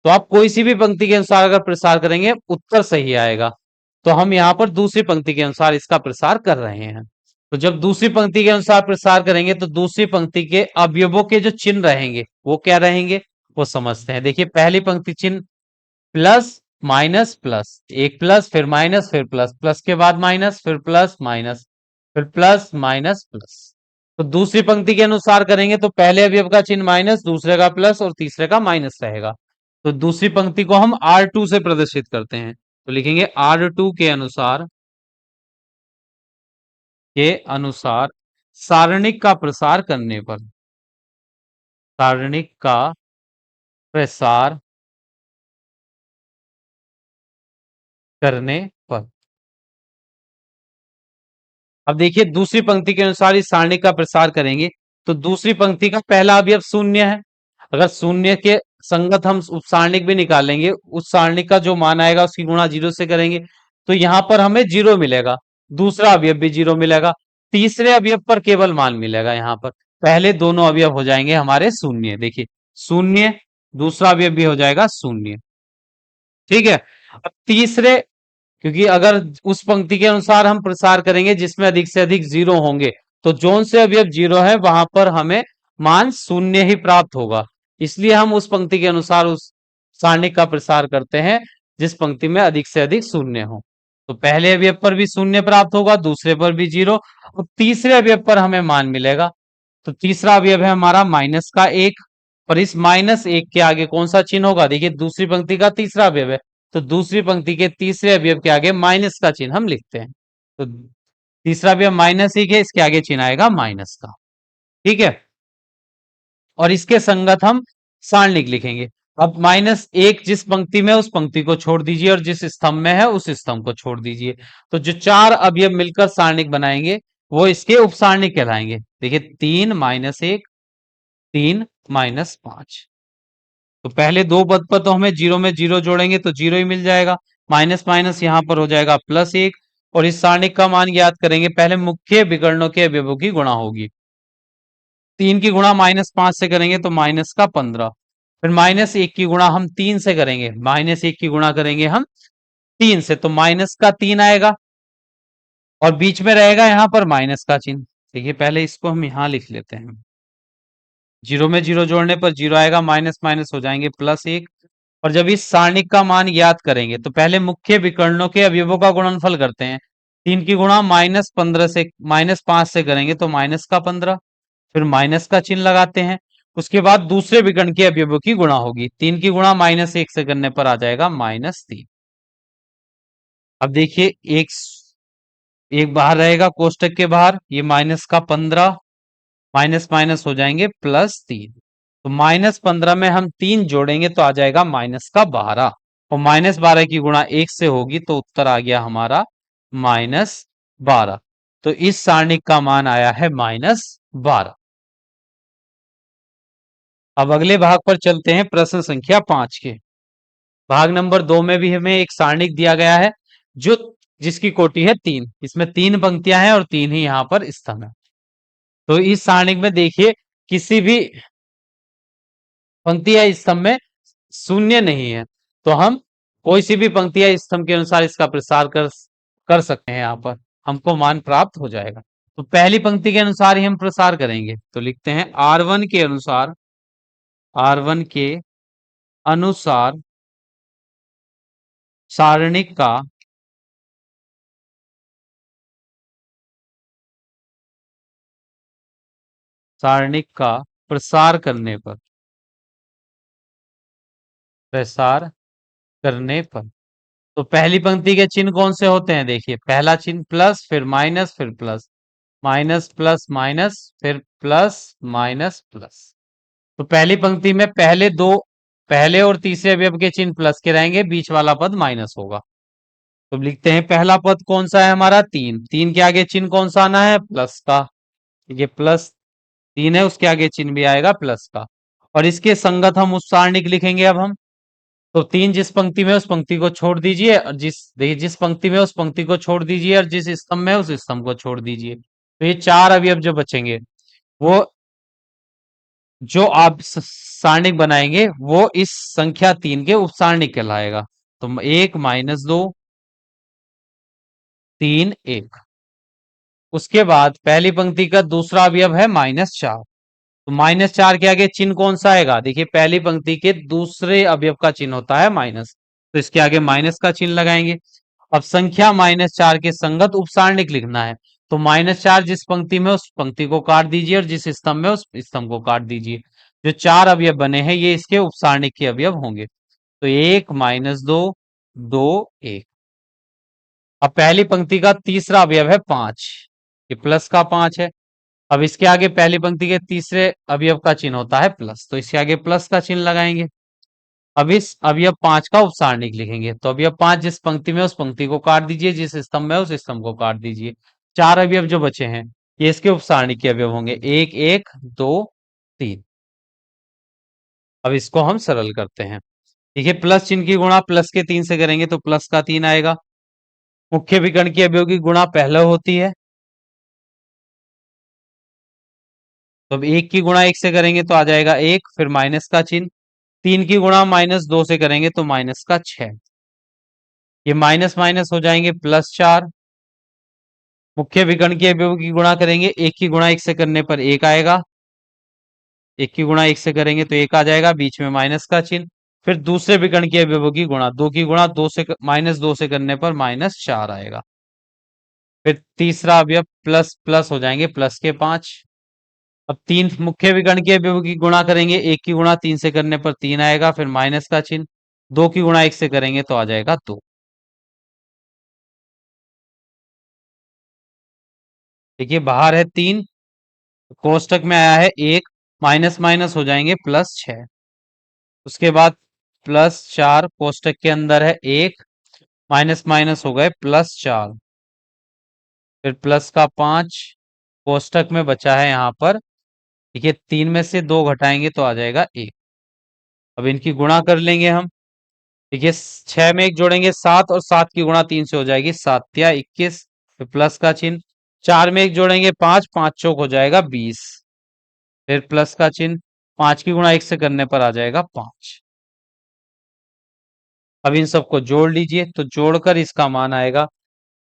तो आप कोई सी भी पंक्ति के अनुसार अगर प्रसार करेंगे उत्तर सही आएगा। तो हम यहाँ पर दूसरी पंक्ति के अनुसार इसका प्रसार कर रहे हैं। तो जब दूसरी पंक्ति के अनुसार प्रसार करेंगे तो दूसरी पंक्ति के अवयवों के जो चिन्ह रहेंगे वो क्या रहेंगे, वो समझते हैं। देखिए पहली पंक्ति चिन्ह प्लस माइनस प्लस, एक प्लस फिर माइनस फिर प्लस, प्लस के बाद माइनस फिर प्लस माइनस, फिर प्लस माइनस प्लस। तो दूसरी पंक्ति के अनुसार करेंगे तो पहले अवयव का चिन्ह माइनस, दूसरे का प्लस और तीसरे का माइनस रहेगा। तो दूसरी पंक्ति को हम R2 से प्रदर्शित करते हैं, तो लिखेंगे R2 के अनुसार सारणिक का प्रसार करने पर, सारणिक का प्रसार करने पर। अब देखिए दूसरी पंक्ति के अनुसार इस सारणी का प्रसार करेंगे तो दूसरी पंक्ति का पहला अवयव शून्य है। अगर शून्य के संगत हम उप सारणिक भी निकालेंगे, उस सारणिक का जो मान आएगा उसकी गुणा जीरो से करेंगे तो यहां पर हमें जीरो मिलेगा, दूसरा अवयव भी जीरो मिलेगा, तीसरे अवयव पर केवल मान मिलेगा। यहाँ पर पहले दोनों अवयव हो जाएंगे हमारे शून्य, देखिए शून्य, दूसरा अवयव भी हो जाएगा शून्य। ठीक है। अब तीसरे, क्योंकि अगर उस पंक्ति के अनुसार हम प्रसार करेंगे जिसमें अधिक से अधिक जीरो होंगे तो जोन से अवयव जीरो है वहां पर हमें मान शून्य ही प्राप्त होगा, इसलिए हम उस पंक्ति के अनुसार उस सारणी का प्रसार करते हैं जिस पंक्ति में अधिक से अधिक शून्य हो। तो पहले अवयव पर भी शून्य प्राप्त होगा, दूसरे पर भी जीरो, और तीसरे अवयव पर हमें मान मिलेगा। तो तीसरा अवयव है हमारा माइनस का एक, और इस माइनस एक के आगे कौन सा चिन्ह होगा, देखिए दूसरी पंक्ति का तीसरा अवयव है तो दूसरी पंक्ति के तीसरे अवयव के आगे माइनस का चिन्ह हम लिखते हैं। तो तीसरा अवयव माइनस एक है, इसके आगे चिन्ह आएगा माइनस का। ठीक है। और इसके संगत हम सारणिक लिखेंगे। अब माइनस एक जिस पंक्ति में उस पंक्ति को छोड़ दीजिए और जिस स्तंभ में है उस स्तंभ को छोड़ दीजिए। तो जो चार अवयव मिलकर सारणिक बनाएंगे वो इसके उपसारणिक कहलाएंगे। देखिए 3 - 1, 3 - 5। तो पहले दो पद पर तो हमें जीरो में जीरो जोड़ेंगे तो जीरो ही मिल जाएगा, माइनस माइनस यहां पर हो जाएगा प्लस एक, और इस सारणिक का मान ज्ञात करेंगे, पहले मुख्य विकर्णों के अवयवों की गुणा होगी। 3 की गुणा -5 से करेंगे तो माइनस का 15, फिर -1 की गुणा हम 3 से करेंगे, -1 की गुणा करेंगे हम 3 से तो माइनस का 3 आएगा, और बीच में रहेगा यहां पर माइनस का चिन्ह। देखिए पहले इसको हम यहां लिख लेते हैं, जीरो में जीरो जोड़ने पर जीरो आएगा, माइनस माइनस हो जाएंगे प्लस एक। और जब इस सारणिक का मान ज्ञात करेंगे तो पहले मुख्य विकर्णों के अवयवों का गुणनफल करते हैं। 3 की गुणा -5 से करेंगे तो माइनस का 15, फिर माइनस का चिन्ह लगाते हैं। उसके बाद दूसरे विकर्ण के अवयवों की गुणा होगी, 3 की गुणा -1 से करने पर आ जाएगा -3। अब देखिए एक एक बाहर रहेगा कोष्टक के बाहर, ये -15, माइनस माइनस हो जाएंगे +3। तो -15 में हम 3 जोड़ेंगे तो आ जाएगा -12, और -12 की गुणा 1 से होगी तो उत्तर आ गया हमारा -12। तो इस सारणिक का मान आया है -12। अब अगले भाग पर चलते हैं, प्रश्न संख्या 5 के। भाग नंबर 2 में भी हमें एक सारणिक दिया गया है जो जिसकी कोटि है 3, इसमें 3 पंक्तियां हैं और 3 ही यहां पर स्तंभ है। तो इस सारणिक में देखिए किसी भी पंक्ति या स्तंभ में शून्य नहीं है, तो हम कोई सी भी पंक्ति या स्तंभ के अनुसार इसका प्रसार कर सकते हैं, यहाँ पर हमको मान प्राप्त हो जाएगा। तो पहली पंक्ति के अनुसार ही हम प्रसार करेंगे, तो लिखते हैं R1 के अनुसार, R1 के अनुसार सारणिक का प्रसार करने पर, प्रसार करने पर। तो पहली पंक्ति के चिन्ह कौन से होते हैं, देखिए पहला चिन्ह प्लस, फिर माइनस, फिर प्लस, माइनस प्लस माइनस, फिर प्लस माइनस प्लस। तो पहली पंक्ति में पहले और तीसरे अवयव के चिन्ह प्लस के रहेंगे, बीच वाला पद माइनस होगा। तो लिखते हैं पहला पद कौन सा है हमारा, 3, 3 के आगे चिन्ह कौन सा आना है, प्लस का। ये +3 है, उसके आगे चिन्ह भी आएगा प्लस का, और इसके संगत हम उस सारणिक लिखेंगे। अब हम तो 3 जिस पंक्ति में उस पंक्ति को छोड़ दीजिए, और जिस पंक्ति में उस पंक्ति को छोड़ दीजिए, और जिस स्तंभ में उस स्तंभ को छोड़ दीजिए। तो ये चार अवयव जो बचेंगे वो जो आप सारणिक बनाएंगे वो इस संख्या 3 के उपसारणिक कहलाएगा। तो 1 - 2, 3 1। उसके बाद पहली पंक्ति का दूसरा अवयव है -4, तो -4 के आगे चिन्ह कौन सा आएगा, देखिए पहली पंक्ति के दूसरे अवयव का चिन्ह होता है माइनस, तो इसके आगे माइनस का चिन्ह लगाएंगे। अब संख्या -4 के संगत उपसारणिक लिखना है, तो -4 जिस पंक्ति में उस पंक्ति को काट दीजिए और जिस स्तंभ में उस स्तंभ को काट दीजिए। जो 4 अवयव बने हैं ये इसके उपसारणिक के अवयव होंगे। तो 1 -2 2 1। अब पहली पंक्ति का तीसरा अवयव है 5, ये प्लस का 5 है। अब इसके आगे पहली पंक्ति के तीसरे अवयव का चिन्ह होता है प्लस, तो इसके आगे प्लस का चिन्ह लगाएंगे। अब इस अवयव 5 का उपसारणिक लिखेंगे। तो अवयव 5 जिस पंक्ति में उस पंक्ति को काट दीजिए, जिस स्तंभ में उस स्तंभ को काट दीजिए। 4 अवयव जो बचे हैं ये इसके उपसारणिक के अवयव होंगे। 1 1 2 3। अब इसको हम सरल करते हैं। देखिए प्लस चिन्ह की गुणा प्लस के 3 से करेंगे तो प्लस का 3 आएगा। मुख्य विकर्ण की अवयव की गुणा पहले होती है, तो अब 1 की गुणा 1 से करेंगे तो आ जाएगा 1, फिर माइनस का चिन्ह। 3 की गुणा -2 से करेंगे तो माइनस का 6। ये माइनस माइनस हो जाएंगे +4। मुख्य विकर्ण के अवयव की गुणा करेंगे, 1 की गुणा 1 से करने पर 1 आएगा। 1 की गुणा 1 से करेंगे तो 1 आ जाएगा, बीच में माइनस का चिन्ह। फिर दूसरे विकर्ण के अवयवों की गुणा, 2 की गुणा 2 से -2 से करने पर -4 आएगा। फिर तीसरा अवयव प्लस प्लस हो जाएंगे प्लस के 5। अब 3 मुख्य विकर्ण के अवयवों की गुणा करेंगे, 1 की गुणा 3 से करने पर 3 आएगा, फिर माइनस का चिन्ह। 2 की गुणा 1 से करेंगे तो आ जाएगा 2। देखिए बाहर है 3, कोष्टक में आया है 1, माइनस माइनस हो जाएंगे +6। उसके बाद +4 कोष्टक के अंदर है 1, माइनस माइनस हो गए +4। फिर प्लस का 5 कोष्टक में बचा है यहाँ पर। देखिए 3 में से 2 घटाएंगे तो आ जाएगा 1। अब इनकी गुणा कर लेंगे हम। देखिए 6 में 1 जोड़ेंगे 7, और 7 की गुणा 3 से हो जाएगी 7 या 21, फिर प्लस का चिन्ह। 4 में 1 जोड़ेंगे 5, 5 चौक हो जाएगा 20, फिर प्लस का चिन्ह। 5 की गुणा 1 से करने पर आ जाएगा 5। अब इन सबको जोड़ लीजिए, तो जोड़कर इसका मान आएगा।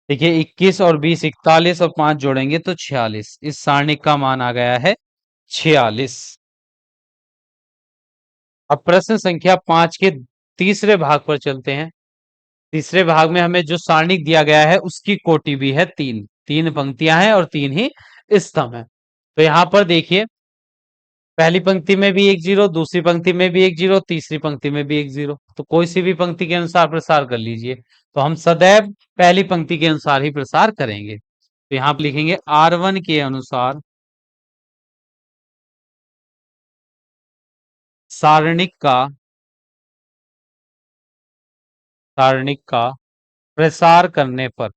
देखिए 21 और 20 41, और 5 जोड़ेंगे तो 46। इस सारणी का मान आ गया है 46। अब प्रश्न संख्या 5 के तीसरे भाग पर चलते हैं। तीसरे भाग में हमें जो सारणिक दिया गया है उसकी कोटि भी है 3, 3 पंक्तियां हैं और 3 ही स्तंभ है। तो यहां पर देखिए पहली पंक्ति में भी 1 0, दूसरी पंक्ति में भी 1 0, तीसरी पंक्ति में भी 1 0। तो कोई सी भी पंक्ति के अनुसार प्रसार कर लीजिए। तो हम सदैव पहली पंक्ति के अनुसार ही प्रसार करेंगे। तो यहां पर लिखेंगे R1 के अनुसार सारणिक का प्रसार करने पर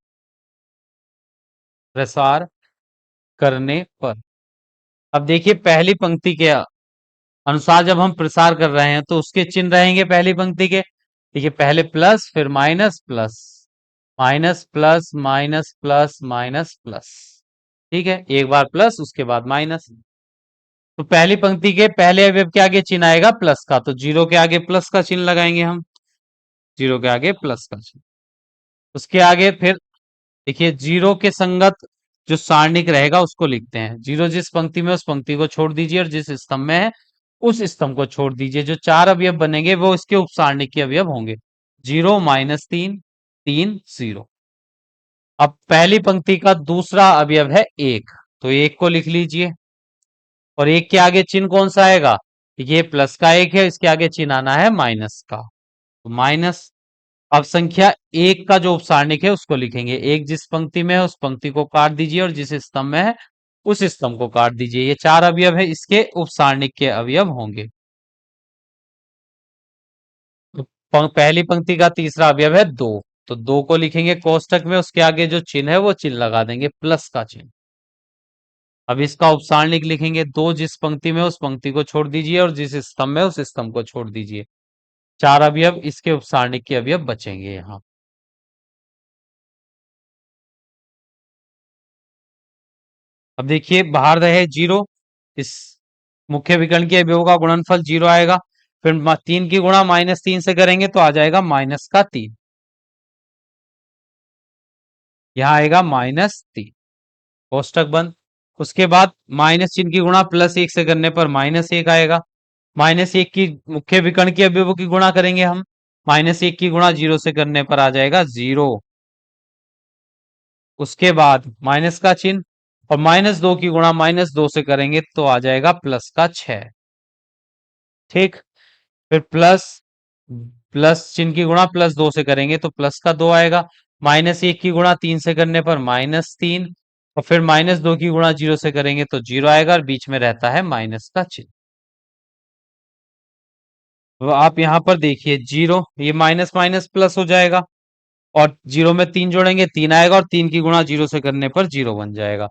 प्रसार करने पर अब देखिए पहली पंक्ति के अनुसार जब हम प्रसार कर रहे हैं तो उसके चिन्ह रहेंगे पहली पंक्ति के। देखिए पहले प्लस, फिर minus, plus, minus plus, minus plus, minus plus. ठीक है, एक बार प्लस उसके बाद माइनस। तो पहली पंक्ति के पहले अवयव के आगे चिन्ह आएगा प्लस का, तो 0 के आगे प्लस का चिन्ह लगाएंगे हम। 0 के आगे प्लस का चिन्ह। उसके आगे फिर देखिए 0 के संगत जो सारणिक रहेगा उसको लिखते हैं। 0 जिस पंक्ति में उस पंक्ति को छोड़ दीजिए, और जिस स्तंभ में है उस स्तंभ को छोड़ दीजिए। जो 4 अवयव बनेंगे वो इसके उपसारणिक के अवयव होंगे। 0 -3 3 0। अब पहली पंक्ति का दूसरा अवयव है 1, तो 1 को लिख लीजिए। और 1 के आगे चिन्ह कौन सा आएगा? ये प्लस का 1 है, इसके आगे चिन्ह आना है माइनस का, तो माइनस। अब संख्या 1 का जो उपसारणिक है उसको लिखेंगे। 1 जिस पंक्ति में है उस पंक्ति को काट दीजिए, और जिस स्तंभ में है उस स्तंभ को काट दीजिए। ये 4 अवयव है, इसके उपसारणिक के अवयव होंगे। तो पहली पंक्ति का तीसरा अवयव है 2, तो 2 को लिखेंगे कोष्टक में। उसके आगे जो चिन्ह है वो चिन्ह लगा देंगे प्लस का चिन्ह। अब इसका उपसारणिक लिखेंगे। 2 जिस पंक्ति में उस पंक्ति को छोड़ दीजिए, और जिस स्तंभ में उस स्तंभ को छोड़ दीजिए। 4 अवयव इसके उपसारणिक के अवयव बचेंगे यहाँ। अब देखिए बाहर रहे 0, इस मुख्य विकर्ण के अवयवों का गुणनफल 0 आएगा। फिर 3 की गुणा -3 से करेंगे तो आ जाएगा माइनस का 3। यहाँ आएगा -3, कोष्टक बंद। उसके बाद माइनस चिन्ह की गुणा +1 से करने पर -1 आएगा। -1 की मुख्य विकर्ण के अवयवों की गुणा करेंगे हम। -1 की गुणा 0 से करने पर आ जाएगा 0। उसके बाद माइनस का चिन्ह, और -2 की गुणा -2 से करेंगे तो आ जाएगा प्लस का 6। ठीक। फिर प्लस प्लस चिन्ह की गुणा +2 से करेंगे तो प्लस का 2 आएगा। -1 की गुणा 3 से करने पर -3, और फिर -2 की गुणा 0 से करेंगे तो 0 आएगा, और बीच में रहता है माइनस का चिन्ह। तो आप यहां पर देखिए 0, ये माइनस माइनस प्लस हो जाएगा, और 0 में 3 जोड़ेंगे 3 आएगा, और 3 की गुणा 0 से करने पर 0 बन जाएगा।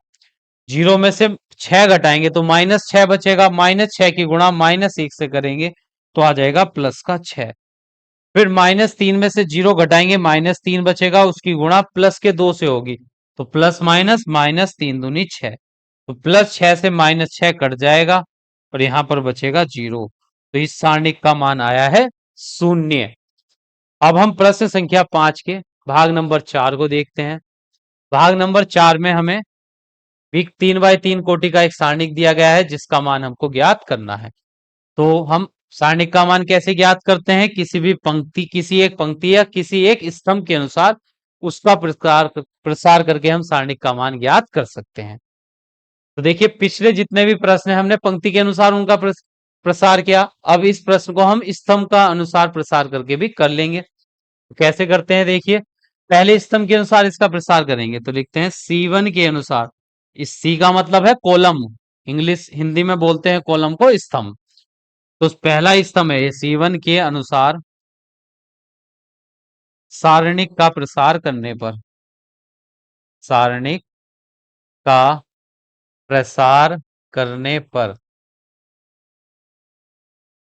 0 में से 6 घटाएंगे तो -6 बचेगा, -6 की गुणा -1 से करेंगे तो आ जाएगा प्लस का 6। फिर -3 में से 0 घटाएंगे, -3 बचेगा, उसकी गुणा प्लस के 2 से होगी, तो प्लस माइनस -3 दूनी 6, तो +6 से -6 कट जाएगा, और यहां पर बचेगा 0। तो इस सारणिक का मान आया है 0। अब हम प्रश्न संख्या 5 के भाग नंबर 4 को देखते हैं। भाग नंबर 4 में हमें भी 3x3 कोटि का एक सारणिक दिया गया है, जिसका मान हमको ज्ञात करना है। तो हम सारणिक का मान कैसे ज्ञात करते हैं? किसी भी पंक्ति, किसी एक पंक्ति या किसी एक स्तंभ के अनुसार उसका प्रसार प्रसार करके हम सारणिक का मान ज्ञात कर सकते हैं। तो देखिए, पिछले जितने भी प्रश्न हैं हमने पंक्ति के अनुसार उनका प्रसार किया। अब इस प्रश्न को हम स्तंभ का अनुसार प्रसार करके भी कर लेंगे। तो कैसे करते हैं? देखिए, पहले स्तंभ के अनुसार इसका प्रसार करेंगे तो लिखते हैं C1 के अनुसार। इस C का मतलब है कॉलम, इंग्लिश हिंदी में बोलते हैं कॉलम को स्तंभ। तो पहला स्तंभ है C1 के अनुसार सारणिक का प्रसार करने पर, सारणिक का प्रसार करने पर,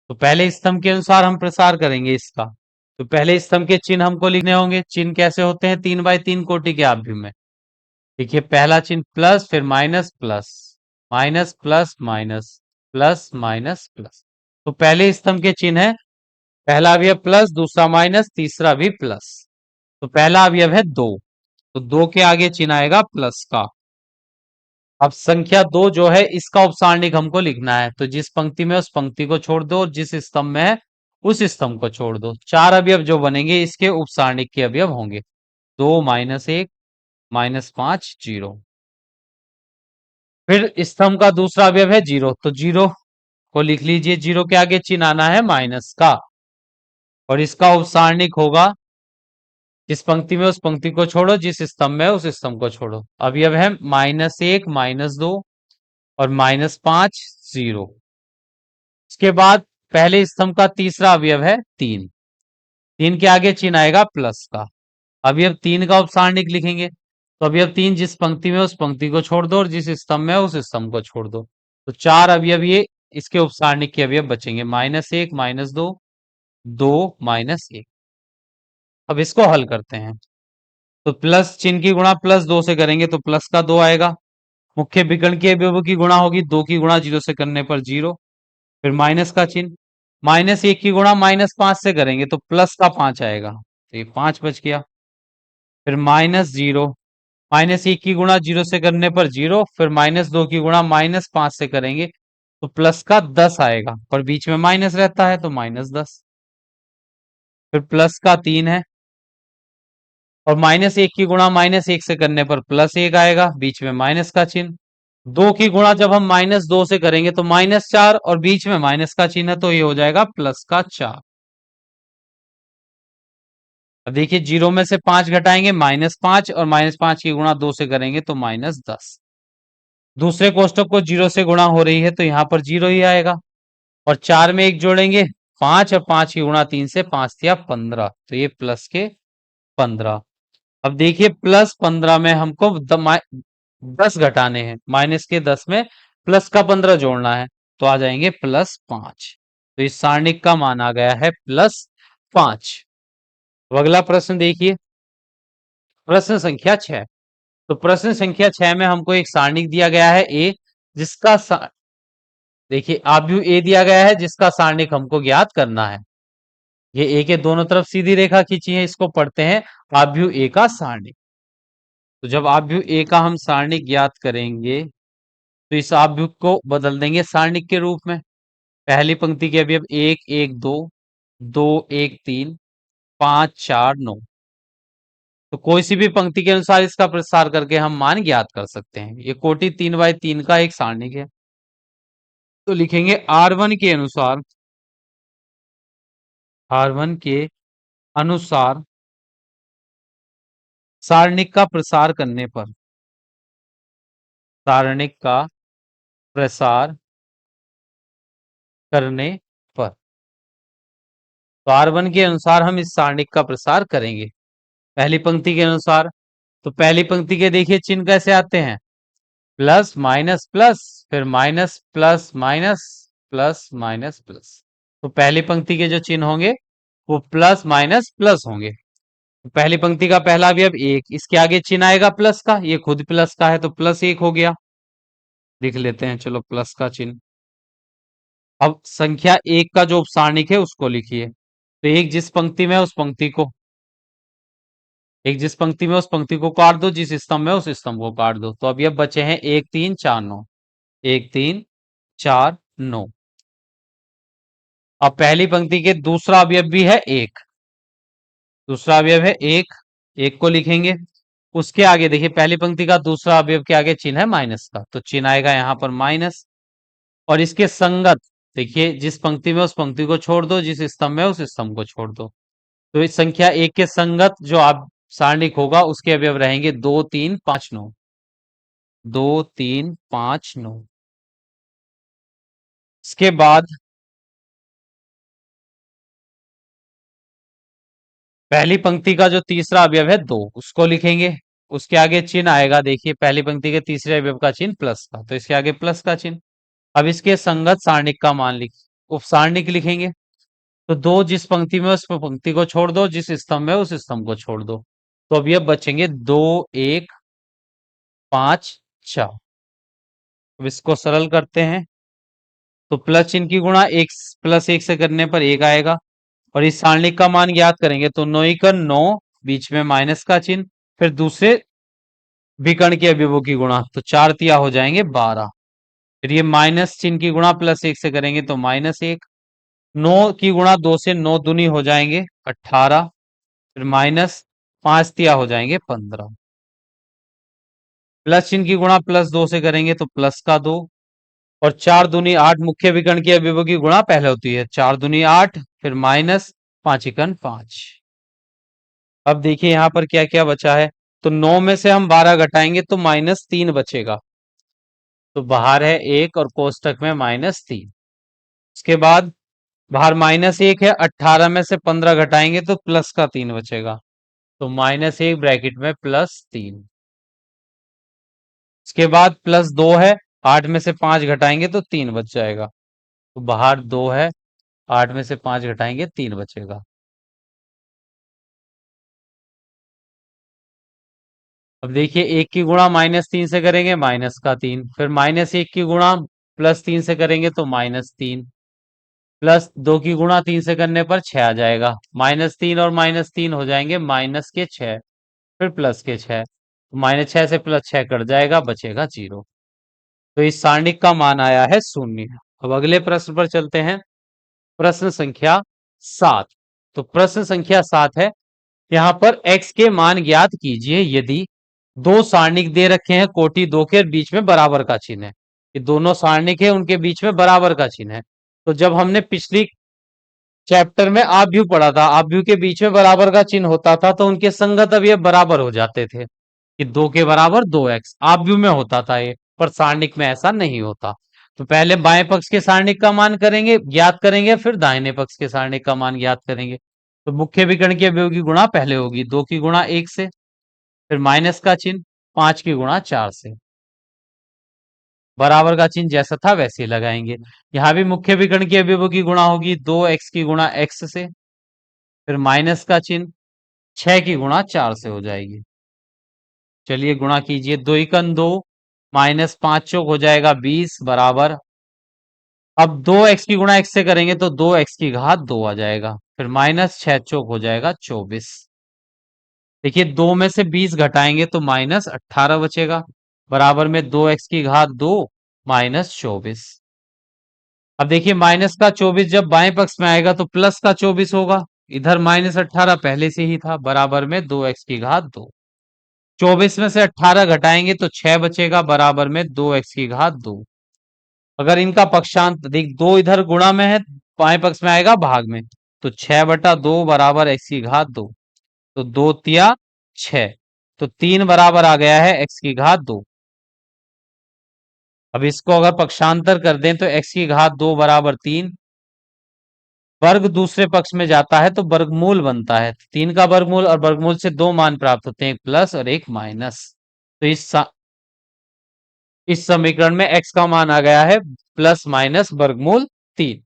तो पहले स्तंभ के अनुसार हम प्रसार करेंगे इसका। तो पहले स्तंभ के चिन्ह हमको लिखने होंगे। चिन्ह कैसे होते हैं 3x3 कोटि के आव्यूह में? देखिए, पहला चिन्ह प्लस, फिर minus plus, minus plus minus, plus minus plus. तो पहले स्तंभ के चिन्ह है, पहला अवयव प्लस, दूसरा माइनस, तीसरा भी प्लस। तो पहला अवयव है 2, तो 2 के आगे चिन्ह आएगा प्लस का। अब संख्या 2 जो है, इसका उपसारणिक हमको लिखना है। तो जिस पंक्ति में उस पंक्ति को छोड़ दो, और जिस स्तंभ में है उस स्तंभ को छोड़ दो। 4 अवयव जो बनेंगे इसके उपसारणिक के अवयव होंगे 2 -1 -5 0। फिर स्तंभ का दूसरा अवयव है 0, तो 0 को लिख लीजिए। 0 के आगे चिन्ह आना है माइनस का, और इसका उपसारणिक होगा जिस पंक्ति में उस पंक्ति को छोड़ो, जिस स्तंभ में उस स्तंभ को छोड़ो। अवयव है -1 -2 और -5 0। उसके बाद पहले स्तंभ का तीसरा अवयव है 3, 3 के आगे चिन्ह आएगा प्लस का। अवयव 3 का उपसारणिक लिखेंगे, तो अवयव 3 जिस पंक्ति में उस पंक्ति को छोड़ दो, और जिस स्तंभ में उस स्तंभ को छोड़ दो। तो 4 अवयव ये इसके उपसारणिक के अवयव बचेंगे, -1 -2 2 -1। अब इसको हल करते हैं। तो प्लस चिन्ह की गुणा +2 से करेंगे तो प्लस का 2 आएगा। मुख्य विकर्ण के अवयवों की गुणा होगी, 2 की गुणा 0 से करने पर 0। फिर माइनस का चिन्ह, -1 की गुणा -5 से करेंगे तो प्लस का 5 आएगा, तो ये 5 बच गया। फिर -0, -1 की गुणा 0 से करने पर 0, फिर -2 की गुणा -5 से करेंगे तो प्लस का 10 आएगा, पर बीच में माइनस रहता है तो -10। फिर प्लस का 3 है, और -1 की गुणा -1 से करने पर +1 आएगा, बीच में माइनस का चिन्ह। 2 की गुणा जब हम -2 से करेंगे तो -4, और बीच में माइनस का चिन्ह है, तो ये हो जाएगा प्लस का 4। अब देखिए, 0 में से 5 घटाएंगे -5, और -5 की गुणा 2 से करेंगे तो -10। दूसरे कोष्टक को 0 से गुणा हो रही है तो यहाँ पर 0 ही आएगा, और 4 में 1 जोड़ेंगे 5, और 5 की गुणा 3 से 5 या 15, तो ये प्लस के 15। अब देखिए, +15 में हमको 10 घटाने हैं, माइनस के 10 में प्लस का 15 जोड़ना है, तो आ जाएंगे +5। तो इस सारणिक का मान आ गया है +5। अब अगला प्रश्न देखिए, प्रश्न संख्या 6। तो प्रश्न संख्या 6 में हमको एक सारणिक दिया गया है ए, जिसका देखिए आव्यूह ए दिया गया है, जिसका सारणिक हमको ज्ञात करना है। ये ए के दोनों तरफ सीधी रेखा खींची है, इसको पढ़ते हैं आव्यूह ए का सारणिक। तो जब आव्यूह ए का हम सारणिक ज्ञात करेंगे तो इस आव्यूह को बदल देंगे सारणिक के रूप में। पहली पंक्ति के अवयव 1 1 2 2 1 3 5 4 9। तो कोई सी भी पंक्ति के अनुसार इसका प्रसार करके हम मान ज्ञात कर सकते हैं। ये कोटि 3 बाय 3 का एक सारणिक है। तो लिखेंगे R1 के अनुसार, R1 के अनुसार सारणिक का प्रसार करने पर, सारणिक का प्रसार करने पर, तो R1 के अनुसार हम इस सारणिक का प्रसार करेंगे पहली पंक्ति के अनुसार। तो पहली पंक्ति के देखिए चिन्ह कैसे आते हैं, प्लस माइनस प्लस, फिर minus plus minus, plus minus plus. तो पहली पंक्ति के जो चिन्ह होंगे वो प्लस माइनस प्लस होंगे। तो पहली पंक्ति का पहला अवयव एक, इसके आगे चिन्ह आएगा प्लस का, ये खुद प्लस का है तो प्लस एक हो गया। लिख लेते हैं चलो प्लस का चिन्ह। अब संख्या एक का जो उपसारणिक है उसको लिखिए। तो एक जिस पंक्ति में है उस पंक्ति को, एक जिस पंक्ति में उस पंक्ति को काट दो, जिस स्तंभ में उस स्तंभ को काट दो। तो अब ये बचे हैं 1 3 4 9, 1 3 4 9। अब पहली पंक्ति के दूसरा अवयव भी है एक, दूसरा अवयव है एक, एक को लिखेंगे। उसके आगे देखिए पहली पंक्ति का दूसरा अवयव के आगे चिन्ह है माइनस का, तो चिन्ह आएगा यहाँ पर माइनस। और इसके संगत देखिए जिस पंक्ति में उस पंक्ति को छोड़ दो, जिस स्तंभ में उस स्तंभ को छोड़ दो। तो इस संख्या एक के संगत जो आप सारणिक होगा उसके अवयव रहेंगे 2 3 5 9, 2 3 5 9। इसके बाद पहली पंक्ति का जो तीसरा अवयव है 2, उसको लिखेंगे। उसके आगे चिन्ह आएगा, देखिए पहली पंक्ति के तीसरे अवयव का चिन्ह प्लस का, तो इसके आगे प्लस का चिन्ह। अब इसके संगत सारणिक का मान लिख, उप सारणिक लिखेंगे। तो 2 जिस पंक्ति में उस पंक्ति को छोड़ दो, जिस स्तंभ में उस स्तंभ को छोड़ दो। तो अब ये बचेंगे 2 1 5 4। अब इसको सरल करते हैं। तो प्लस चिन्ह की गुणा एक प्लस एक से करने पर एक आएगा। और इस सारणिक का मान ज्ञात करेंगे तो 9 का 9, बीच में माइनस का चिन्ह, फिर दूसरे विकर्ण के अवयवों की गुणा, तो 4 तिया हो जाएंगे 12। फिर ये माइनस चिन्ह की गुणा प्लस एक से करेंगे तो -1। 9 की गुणा 2 से 9 दूनी हो जाएंगे 18, फिर माइनस 5 तिया हो जाएंगे 15। प्लस चिन्ह की गुणा प्लस 2 से करेंगे तो प्लस का 2, और 4 दूनी 8 मुख्य विकर्ण के अवयवों की गुणा पहले होती है, 4 दूनी 8, फिर माइनस 5 एकन 5। अब देखिए यहाँ पर क्या क्या बचा है। तो 9 में से हम 12 घटाएंगे तो -3 बचेगा, तो बाहर है 1 और कोष्टक में -3। उसके बाद बाहर -1 है, 18 में से 15 घटाएंगे तो प्लस का 3 बचेगा, तो -1 ब्रैकेट में +3। उसके बाद +2 है, 8 में से 5 घटाएंगे तो 3 बच जाएगा, तो बाहर 2 है, 8 में से 5 घटाएंगे 3 बचेगा। अब देखिए 1 की गुणा -3 से करेंगे माइनस का 3, फिर -1 की गुणा +3 से करेंगे तो -3, प्लस 2 की गुणा 3 से करने पर 6 आ जाएगा, -3 और -3 हो जाएंगे -6, फिर +6, तो -6 से +6 कट जाएगा, बचेगा 0। तो इस सारणिक का मान आया है 0। अब अगले प्रश्न पर चलते हैं, प्रश्न संख्या 7। तो प्रश्न संख्या 7 है, यहाँ पर x के मान ज्ञात कीजिए यदि दो सारणिक दे रखे हैं कोटि 2 के बीच में बराबर का चिन्ह है। ये दोनों सारणिक है, उनके बीच में बराबर का चिन्ह है। तो जब हमने पिछली चैप्टर में आव्यूह पढ़ा था, आव्यूह के बीच में बराबर का चिन्ह होता था तो उनके संगत अवयव बराबर हो जाते थे, कि 2 के बराबर 2x आव्यूह में होता था ये, पर सारणिक में ऐसा नहीं होता। तो पहले बाएं पक्ष के सारणिक का मान करेंगे, ज्ञात करेंगे, फिर दाहिने पक्ष के सारणिक का मान ज्ञात करेंगे। तो मुख्य विकर्ण के अवयव की गुणा पहले होगी, 2 की गुणा 1 से, फिर माइनस का चिन्ह, 5 की गुणा 4 से। बराबर का चिन्ह जैसा था वैसे ही लगाएंगे। यहाँ भी मुख्य विकर्ण के अवयवों की गुणा होगी, 2x की गुणा x से, फिर माइनस का चिन्ह, 6 की गुणा 4 से हो जाएगी। चलिए गुणा कीजिए, 2 एकन 2, -5 चौक हो जाएगा 20 बराबर। अब 2x की गुणा x से करेंगे तो 2x की घात 2 आ जाएगा, फिर -6 चौक हो जाएगा 24। देखिए 2 में से 20 घटाएंगे तो -18 बचेगा, बराबर में 2x की घात 2 -24। अब देखिए माइनस का 24 जब बाएं पक्ष में आएगा तो प्लस का 24 होगा, इधर -18 पहले से ही था, बराबर में 2x⁻²। 24 में से 18 घटाएंगे तो 6 बचेगा, बराबर में 2x⁻²। अगर इनका पक्षांत देख, 2 इधर गुणा में है, बाएं पक्ष में आएगा भाग में, तो 6/2 बराबर x⁻²। तो 2 तिया 6, तो 3 बराबर आ गया है x⁻²। अब इसको अगर पक्षांतर कर दें तो x⁻² बराबर 3। वर्ग दूसरे पक्ष में जाता है तो वर्गमूल बनता है, 3 का वर्गमूल, और वर्गमूल से 2 मान प्राप्त होते हैं, एक प्लस और एक माइनस। तो इस समीकरण में x का मान आ गया है ±√3।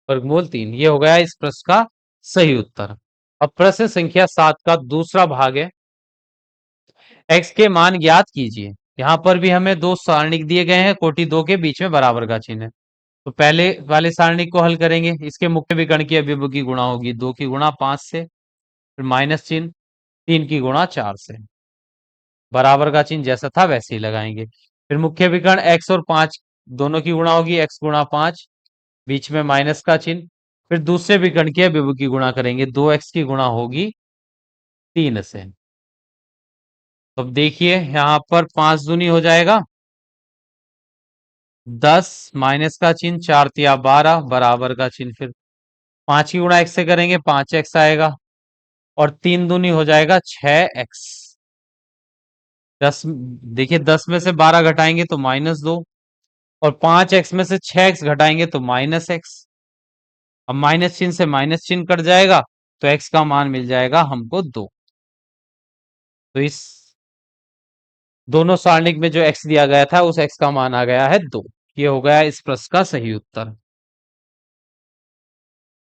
√3 ये हो गया इस प्रश्न का सही उत्तर। अब प्रश्न संख्या 7 का दूसरा भाग है, x के मान ज्ञात कीजिए। यहां पर भी हमें दो सारणिक दिए गए हैं, कोटि 2 के बीच में बराबर का चिन्ह है। तो पहले वाले सारणिक को हल करेंगे, इसके मुख्य विकर्ण की अवयव की गुणा होगी, 2 की गुणा 5 से, फिर माइनस चिन्ह, 3 की गुणा 4 से, बराबर का चिन्ह जैसा था वैसे ही लगाएंगे। फिर मुख्य विकर्ण x और 5 दोनों की गुणा होगी, x गुणा 5, बीच में माइनस का चिन्ह। फिर दूसरे विकर्ण की अवयव की गुणा करेंगे, 2x की गुणा होगी 3 से। तो अब देखिए यहां पर 5 दूनी हो जाएगा 10, माइनस का चिन्ह, 4 तिया 12, बराबर का चिन्ह। फिर 5 की गुणा x से करेंगे, 5x आएगा, और 3 दूनी हो जाएगा 6x। 10, देखिए 10 में से 12 घटाएंगे तो -2, और 5x में से 6x घटाएंगे तो -x। अब माइनस चिन्ह से माइनस चिन्ह कट जाएगा, तो x का मान मिल जाएगा हमको 2। तो इस दोनों सारणिक में जो x दिया गया था उस x का मान आ गया है 2। ये हो गया इस प्रश्न का सही उत्तर।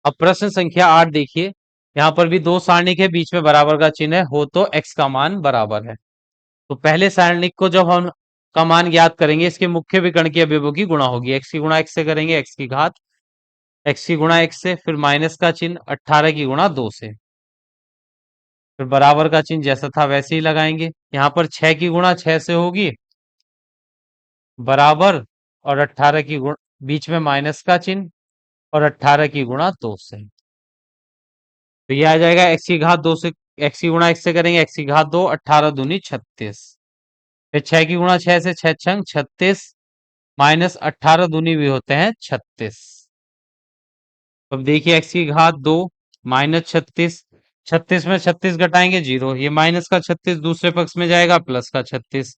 अब प्रश्न संख्या 8 देखिए, यहां पर भी दो सारणिक है, बीच में बराबर का चिन्ह है, हो तो x का मान बराबर है। तो पहले सारणिक को जब हम का मान ज्ञात करेंगे, इसके मुख्य विकर्ण की अवयवों की गुणा होगी, x की गुणा x से करेंगे, x की घात, x की गुणा x से, फिर माइनस का चिन्ह, 18 की गुणा 2 से, फिर बराबर का चिन्ह जैसा था वैसे ही लगाएंगे। यहाँ पर 6 की गुणा 6 से होगी, बराबर, और 18 की गुणा, बीच में माइनस का चिन्ह, और 18 की गुणा 2 से। तो ये आ जाएगा x की घात 2 से, x की गुणा x से करेंगे, x की घात 2, 18 दूनी 36, फिर 6 की गुणा 6 से, 6 छंग 36, माइनस 18 दूनी भी होते हैं 36। अब देखिए x की घात 2 -36, 36 में 36 घटाएंगे 0, ये माइनस का 36 दूसरे पक्ष में जाएगा, प्लस का 36।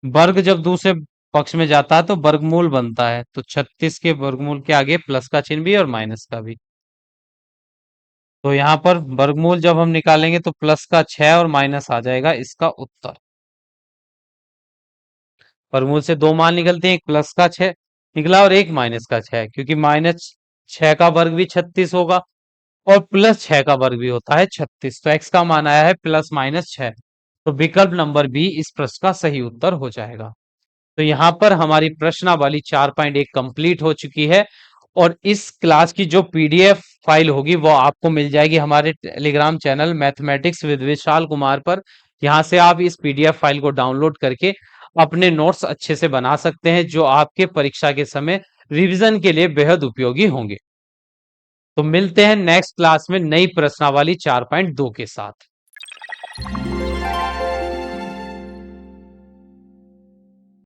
वर्ग जब दूसरे पक्ष में जाता है तो वर्गमूल बनता है, तो 36 के वर्गमूल के आगे प्लस का चिन्ह भी और माइनस का भी। तो यहाँ पर वर्गमूल जब हम निकालेंगे तो प्लस का 6 और माइनस आ जाएगा इसका उत्तर। वर्गमूल से दो मान निकलते हैं, एक प्लस का 6 निकला और एक माइनस का 6, क्योंकि -6 का वर्ग भी 36 होगा और +6 का वर्ग भी होता है 36। तो x का मान आया है +-6। तो विकल्प नंबर बी इस प्रश्न का सही उत्तर हो जाएगा। तो यहाँ पर हमारी प्रश्नावली 4.1 कंप्लीट हो चुकी है, और इस क्लास की जो पीडीएफ फाइल होगी वो आपको मिल जाएगी हमारे Telegram channel mathematics with Vishal Kumar पर। यहाँ से आप इस पीडीएफ फाइल को डाउनलोड करके अपने नोट्स अच्छे से बना सकते हैं, जो आपके परीक्षा के समय रिवीजन के लिए बेहद उपयोगी होंगे। तो मिलते हैं नेक्स्ट क्लास में नई प्रश्नावली 4.2 के साथ।